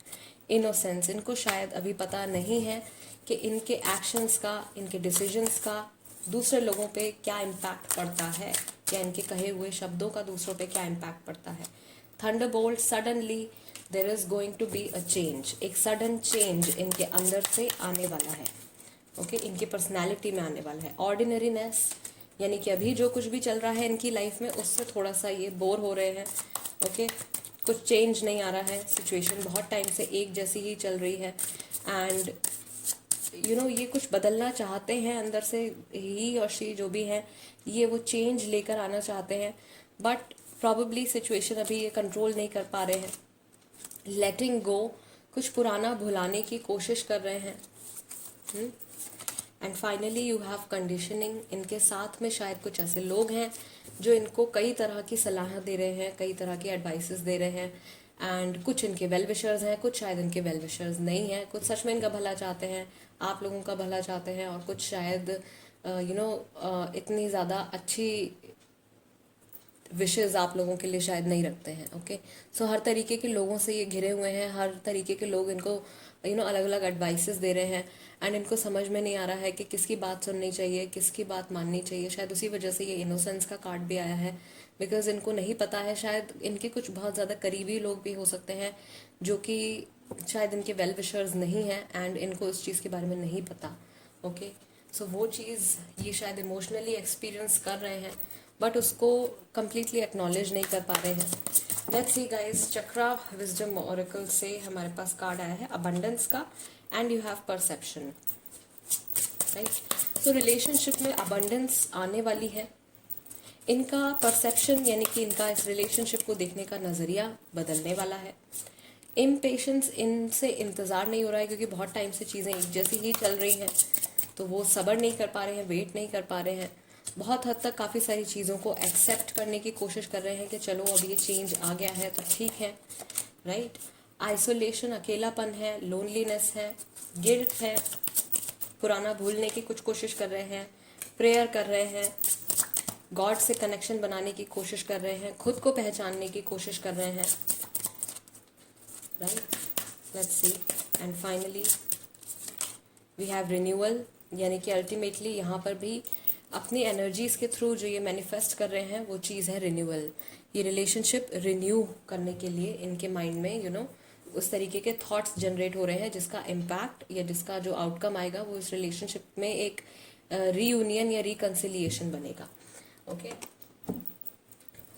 इनोसेंस, इनको शायद अभी पता नहीं है कि इनके एक्शंस का, इनके डिसीजंस का दूसरे लोगों पे क्या इम्पैक्ट पड़ता है, या इनके कहे हुए शब्दों का दूसरों पे क्या इम्पैक्ट पड़ता है। Thunderbolt, suddenly there is going to be a change, एक सडन चेंज इनके अंदर से आने वाला है, ओके, इनकी पर्सनैलिटी में आने वाला है। ऑर्डिनरीनेस, यानी कि अभी जो कुछ भी चल रहा है इनकी लाइफ में उससे थोड़ा सा ये बोर हो रहे हैं, ओके। कुछ चेंज नहीं आ रहा है, सिचुएशन बहुत टाइम से एक जैसी ही चल रही है, एंड ये कुछ बदलना चाहते हैं अंदर से, ही और शी जो भी है ये वो चेंज लेकर आना चाहते हैं, बट प्रॉबेबली सिचुएशन अभी ये कंट्रोल नहीं कर पा रहे हैं। लेटिंग गो, कुछ पुराना भुलाने की कोशिश कर रहे हैं। And finally you have conditioning, इनके साथ में शायद कुछ ऐसे लोग हैं जो इनको कई तरह की सलाह दे रहे हैं, कई तरह की एडवाइसेस दे रहे हैं, एंड कुछ इनके वेल विशर्स हैं, कुछ शायद इनके वेल विशर्स नहीं हैं, कुछ सच में इनका भला चाहते हैं, आप लोगों का भला चाहते हैं, और कुछ शायद इतनी ज़्यादा अच्छी विशेज़ आप लोगों के लिए शायद नहीं रखते हैं, ओके। सो हर तरीके के लोगों से ये घिरे हुए हैं, हर तरीके के लोग इनको अलग अलग एडवाइसेस दे रहे हैं, एंड इनको समझ में नहीं आ रहा है कि किसकी बात सुननी चाहिए, किसकी बात माननी चाहिए। शायद उसी वजह से ये इनोसेंस का कार्ड भी आया है, बिकॉज इनको नहीं पता है, शायद इनके कुछ बहुत ज़्यादा करीबी लोग भी हो सकते हैं जो कि शायद इनके वेल विशर्स नहीं हैं, एंड इनको इस चीज़ के बारे में नहीं पता, ओके। सो वो चीज़ ये शायद इमोशनली एक्सपीरियंस कर रहे हैं, बट उसको कम्प्लीटली एक्नॉलेज नहीं कर पा रहे हैं। Let's see guys, chakra wisdom oracle से हमारे पास कार्ड आया है अबंडेंस का, and you have perception, right. तो रिलेशनशिप में अबंडेंस आने वाली है, इनका परसेप्शन यानी कि इनका इस रिलेशनशिप को देखने का नज़रिया बदलने वाला है। इम्पेशेंस, इनसे इंतज़ार नहीं हो रहा है क्योंकि बहुत टाइम से चीज़ें एक जैसी ही चल रही हैं, तो वो सब्र नहीं कर पा रहे हैं, वेट नहीं कर पा रहे हैं, बहुत हद तक काफ़ी सारी चीज़ों को एक्सेप्ट करने की कोशिश कर रहे हैं कि चलो अब ये चेंज आ गया है तो ठीक है, राइट। आइसोलेशन, अकेलापन है, लोनलीनेस है, गिल्ट है, पुराना भूलने की कुछ कोशिश कर रहे हैं, प्रेयर कर रहे हैं, गॉड से कनेक्शन बनाने की कोशिश कर रहे हैं, खुद को पहचानने की कोशिश कर रहे हैं, right. Let's see, and finally we have renewal, यानी कि अल्टीमेटली यहाँ पर भी अपनी एनर्जीज के थ्रू जो ये मैनिफेस्ट कर रहे हैं वो चीज़ है रिन्यूअल। ये रिलेशनशिप रिन्यू करने के लिए इनके माइंड में उस तरीके के थॉट्स जनरेट हो रहे हैं जिसका इम्पैक्ट या जिसका जो आउटकम आएगा वो इस रिलेशनशिप में एक रीयूनियन या रिकन्सिलिएशन बनेगा, okay.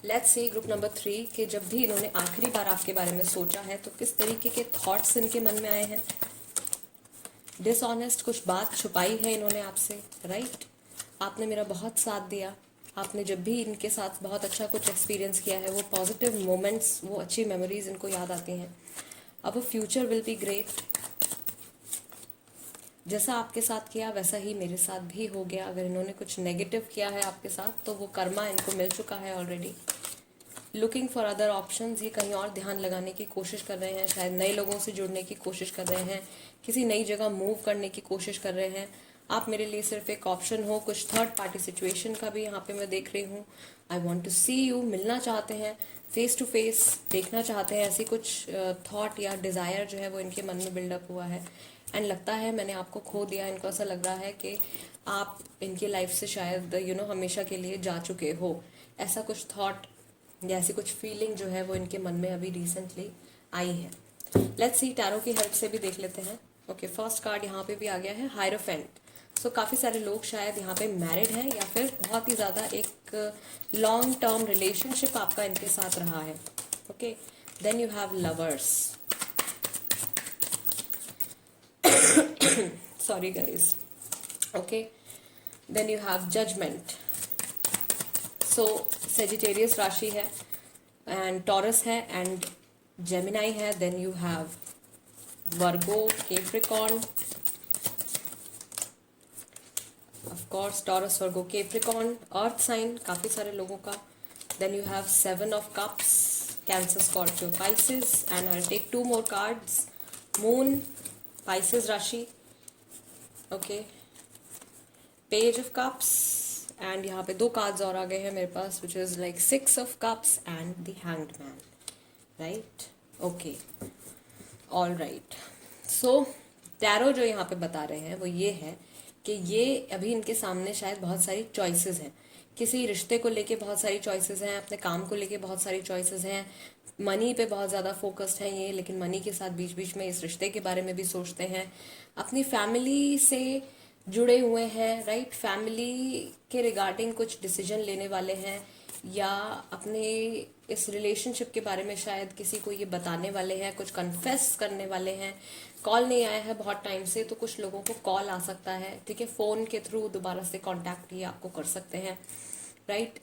Let's see group number 3 कि जब भी इन्होंने आखिरी बार आपके बारे में सोचा है तो किस तरीके के थॉट्स इनके मन में आए हैं। डिसऑनेस्ट, कुछ बात छुपाई है इन्होंने आपसे, राइट। आपने मेरा बहुत साथ दिया, आपने जब भी इनके साथ बहुत अच्छा कुछ एक्सपीरियंस किया है वो पॉजिटिव मोमेंट्स, वो अच्छी मेमोरीज इनको याद आती हैं। अब फ्यूचर विल बी ग्रेट, जैसा आपके साथ किया वैसा ही मेरे साथ भी हो गया। अगर इन्होंने कुछ नेगेटिव किया है आपके साथ तो वो कर्मा इनको मिल चुका है already. Looking for other options, ये कहीं और ध्यान लगाने की कोशिश कर रहे हैं, शायद नए लोगों से जुड़ने की कोशिश कर रहे हैं, किसी नई जगह मूव करने की कोशिश कर रहे हैं। आप मेरे लिए सिर्फ एक ऑप्शन हो। कुछ थर्ड पार्टी सिचुएशन का भी यहाँ पे मैं देख रही हूँ। I want to see you, मिलना चाहते हैं, फेस टू फेस देखना चाहते हैं, ऐसी कुछ थॉट या डिज़ायर जो है वो इनके मन में बिल्डअप हुआ है। एंड लगता है मैंने आपको खो दिया। इनको ऐसा लग रहा है कि आप इनकी लाइफ से शायद हमेशा के लिए जा चुके हो। ऐसा कुछ थॉट या ऐसी कुछ फीलिंग जो है वो इनके मन में अभी रिसेंटली आई है। लेट्स सी, टैरो की हेल्प से भी देख लेते हैं। ओके, फर्स्ट कार्ड यहाँ पे भी आ गया है, हायरोफेंट। सो काफ़ी सारे लोग शायद यहाँ पे मैरिड हैं या फिर बहुत ही ज़्यादा एक लॉन्ग टर्म रिलेशनशिप आपका इनके साथ रहा है। Okay, then you have lovers. Sorry guys. Okay, then you have judgement. So Sagittarius राशि है एंड टॉरस है एंड जेमिनाई है। Then you have Virgo, Capricorn, of course Taurus, Virgo, Capricorn, earth sign काफ़ी सारे लोगों का। Then you have 7 of cups, Cancer, Scorpio, Pisces and I take 2 more cards. Moon, Pisces राशि। Okay, page of cups and यहाँ पे 2 कार्ड्स और आ गए हैं मेरे पास, which is like 6 of cups and the hanged man, right. Okay, all right. So tarot जो यहाँ पे बता रहे हैं वो ये है कि ये अभी इनके सामने शायद बहुत सारी चॉइसेस हैं। किसी रिश्ते को लेके बहुत सारी चॉइसेस हैं, अपने काम को लेके बहुत सारी चॉइसेस हैं, मनी पे बहुत ज़्यादा फोकस्ड है ये, लेकिन मनी के साथ बीच बीच में इस रिश्ते के बारे में भी सोचते हैं, अपनी फैमिली से जुड़े हुए हैं, राइट। फैमिली के रिगार्डिंग कुछ डिसीजन लेने वाले हैं या अपने इस रिलेशनशिप के बारे में शायद किसी को ये बताने वाले हैं, कुछ कन्फेस करने वाले हैं। कॉल नहीं आया है बहुत टाइम से, तो कुछ लोगों को कॉल आ सकता है, ठीक है। फ़ोन के थ्रू दोबारा से कांटेक्ट ये आपको कर सकते हैं, राइट।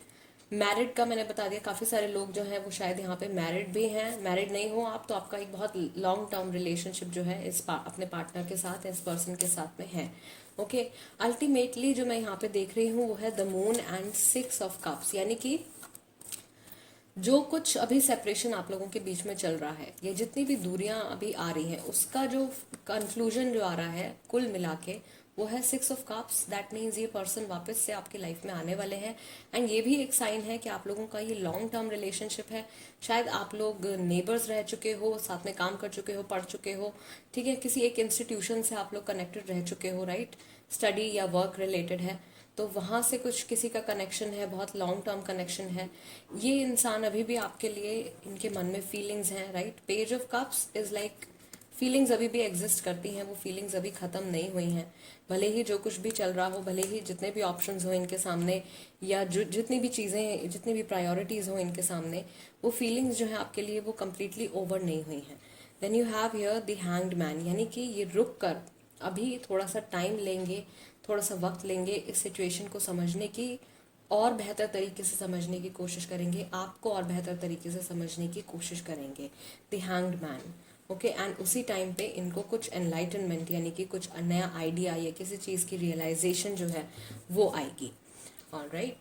मैरिड का मैंने बता दिया, काफ़ी सारे लोग जो हैं वो शायद यहाँ पे मैरिड भी हैं। मैरिड नहीं हो आप तो आपका एक बहुत लॉन्ग टर्म रिलेशनशिप जो है अपने पार्टनर के साथ, इस पर्सन के साथ में है। ओके, अल्टीमेटली जो मैं यहाँ पे देख रही हूँ वो है the moon and 6 of cups, यानी कि जो कुछ अभी सेपरेशन आप लोगों के बीच में चल रहा है, ये जितनी भी दूरियां अभी आ रही हैं, उसका जो कंक्लूजन जो आ रहा है कुल मिला के वो है 6 ऑफ कप्स। दैट मीन्स ये पर्सन वापस से आपकी लाइफ में आने वाले हैं। एंड ये भी एक साइन है कि आप लोगों का ये लॉन्ग टर्म रिलेशनशिप है। शायद आप लोग नेबर्स रह चुके हो, साथ में काम कर चुके हो, पढ़ चुके हो, ठीक है। किसी एक इंस्टीट्यूशन से आप लोग कनेक्टेड रह चुके हो, राइट। स्टडी या वर्क रिलेटेड है तो वहाँ से कुछ किसी का कनेक्शन है, बहुत लॉन्ग टर्म कनेक्शन है। ये इंसान अभी भी आपके लिए, इनके मन में फीलिंग्स हैं, right. Page of cups is like feelings अभी भी एग्जिस्ट करती हैं, वो फीलिंग्स अभी ख़त्म नहीं हुई हैं। भले ही जो कुछ भी चल रहा हो, भले ही जितने भी ऑप्शंस हो इनके सामने या जो जितनी भी चीज़ें, जितनी भी प्रायोरिटीज़ हो इनके सामने, वो फीलिंग्स जो है आपके लिए वो कम्प्लीटली ओवर नहीं हुई हैं। Then you have here the hanged man, यानी कि ये रुक कर अभी थोड़ा सा टाइम लेंगे, थोड़ा सा वक्त लेंगे, इस सिचुएशन को समझने की और बेहतर तरीके से समझने की कोशिश करेंगे, आपको और बेहतर तरीके से समझने की कोशिश करेंगे, the hanged man. Okay, and उसी टाइम पे इनको कुछ एनलाइटनमेंट यानी कि कुछ नया आइडिया या किसी चीज़ की रियलाइजेशन जो है वो आएगी। ऑलराइट,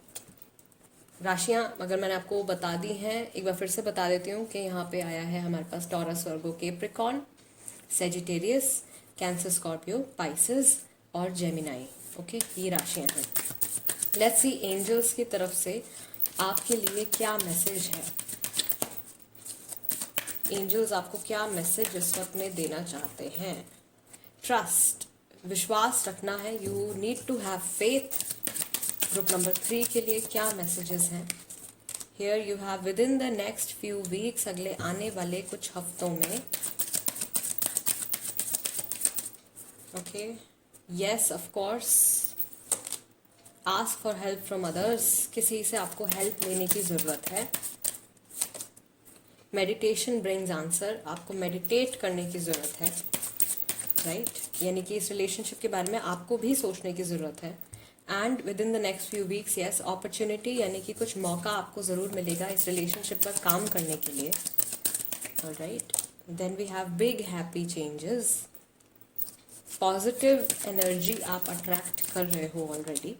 राशियाँ अगर मैंने आपको बता दी हैं, एक बार फिर से बता देती हूँ कि यहाँ पे आया है हमारे पास Taurus, Virgo, Capricorn, Sagittarius, Cancer, Scorpio, Pisces और जेमिनाई। ओके, ये राशियाँ हैं। लेट्स सी एंजल्स की तरफ से आपके लिए क्या मैसेज है। एंजल्स आपको क्या मैसेज इस वक्त में देना चाहते हैं। ट्रस्ट, विश्वास रखना है, you need to have faith. Group number 3 के लिए क्या मैसेजेस हैं। Here you have within the next few weeks, अगले आने वाले कुछ हफ्तों में। Okay, yes of course, ask for help from others, किसी से आपको हेल्प लेने की ज़रूरत है। मेडिटेशन ब्रिंग्स आंसर, आपको मेडिटेट करने की ज़रूरत है, राइट। यानी कि इस रिलेशनशिप के बारे में आपको भी सोचने की ज़रूरत है। And with in the next few weeks, yes, opportunity यानी कि कुछ मौका आपको ज़रूर मिलेगा इस रिलेशनशिप पर काम करने के लिए। Alright, then we have big happy changes, positive energy आप अट्रैक्ट कर रहे हो ऑलरेडी।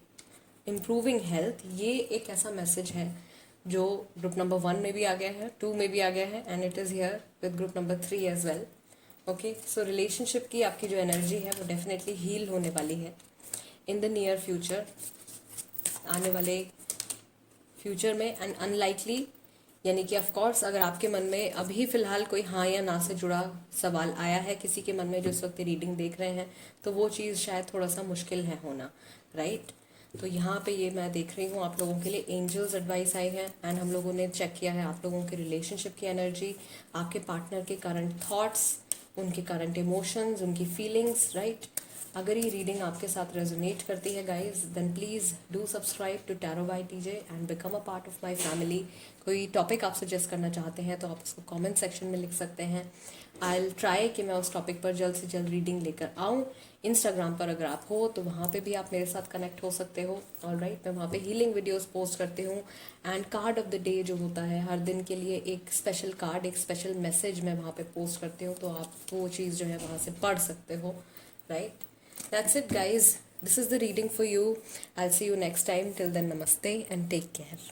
इम्प्रूविंग हेल्थ, ये एक ऐसा मैसेज है जो ग्रुप नंबर 1 में भी आ गया है, 2 में भी आ गया है, and it is here with group number 3 as well. Okay, so relationship की आपकी जो एनर्जी है वो डेफिनेटली हील होने वाली है इन द नियर फ्यूचर, आने वाले फ्यूचर में. एंड अनलाइकली, यानी कि ऑफ कोर्स अगर आपके मन में अभी फ़िलहाल कोई हाँ या ना से जुड़ा सवाल आया है किसी के मन में जो इस वक्त रीडिंग देख रहे हैं, तो वो चीज़ शायद थोड़ा सा मुश्किल है होना, राइट. तो यहाँ पे ये मैं देख रही हूँ आप लोगों के लिए एंजल्स एडवाइस आई है, एंड हम लोगों ने चेक किया है आप लोगों के रिलेशनशिप की एनर्जी, आपके पार्टनर के करंट थॉट्स, उनके करंट इमोशंस, उनकी फीलिंग्स, राइट. अगर ये रीडिंग आपके साथ रेजोनेट करती है guys, then please do subscribe to tarot by TJ and become a part of my family. कोई टॉपिक आप सजेस्ट करना चाहते हैं तो आप उसको कमेंट सेक्शन में लिख सकते हैं. आई विल ट्राई कि मैं उस टॉपिक पर जल्द से जल्द रीडिंग लेकर आऊँ. इंस्टाग्राम पर अगर आप हो तो वहाँ पे भी आप मेरे साथ कनेक्ट हो सकते हो. ऑलराइट, मैं वहाँ पे हीलिंग वीडियोस पोस्ट करती हूँ, and card of the day जो होता है हर दिन के लिए एक स्पेशल कार्ड, एक स्पेशल मैसेज मैं वहाँ पे पोस्ट करती हूँ, तो आप वो चीज़ जो है वहाँ से पढ़ सकते हो, right. That's it, guys. This is the reading for you. I'll see you next time. Till then, namaste and take care.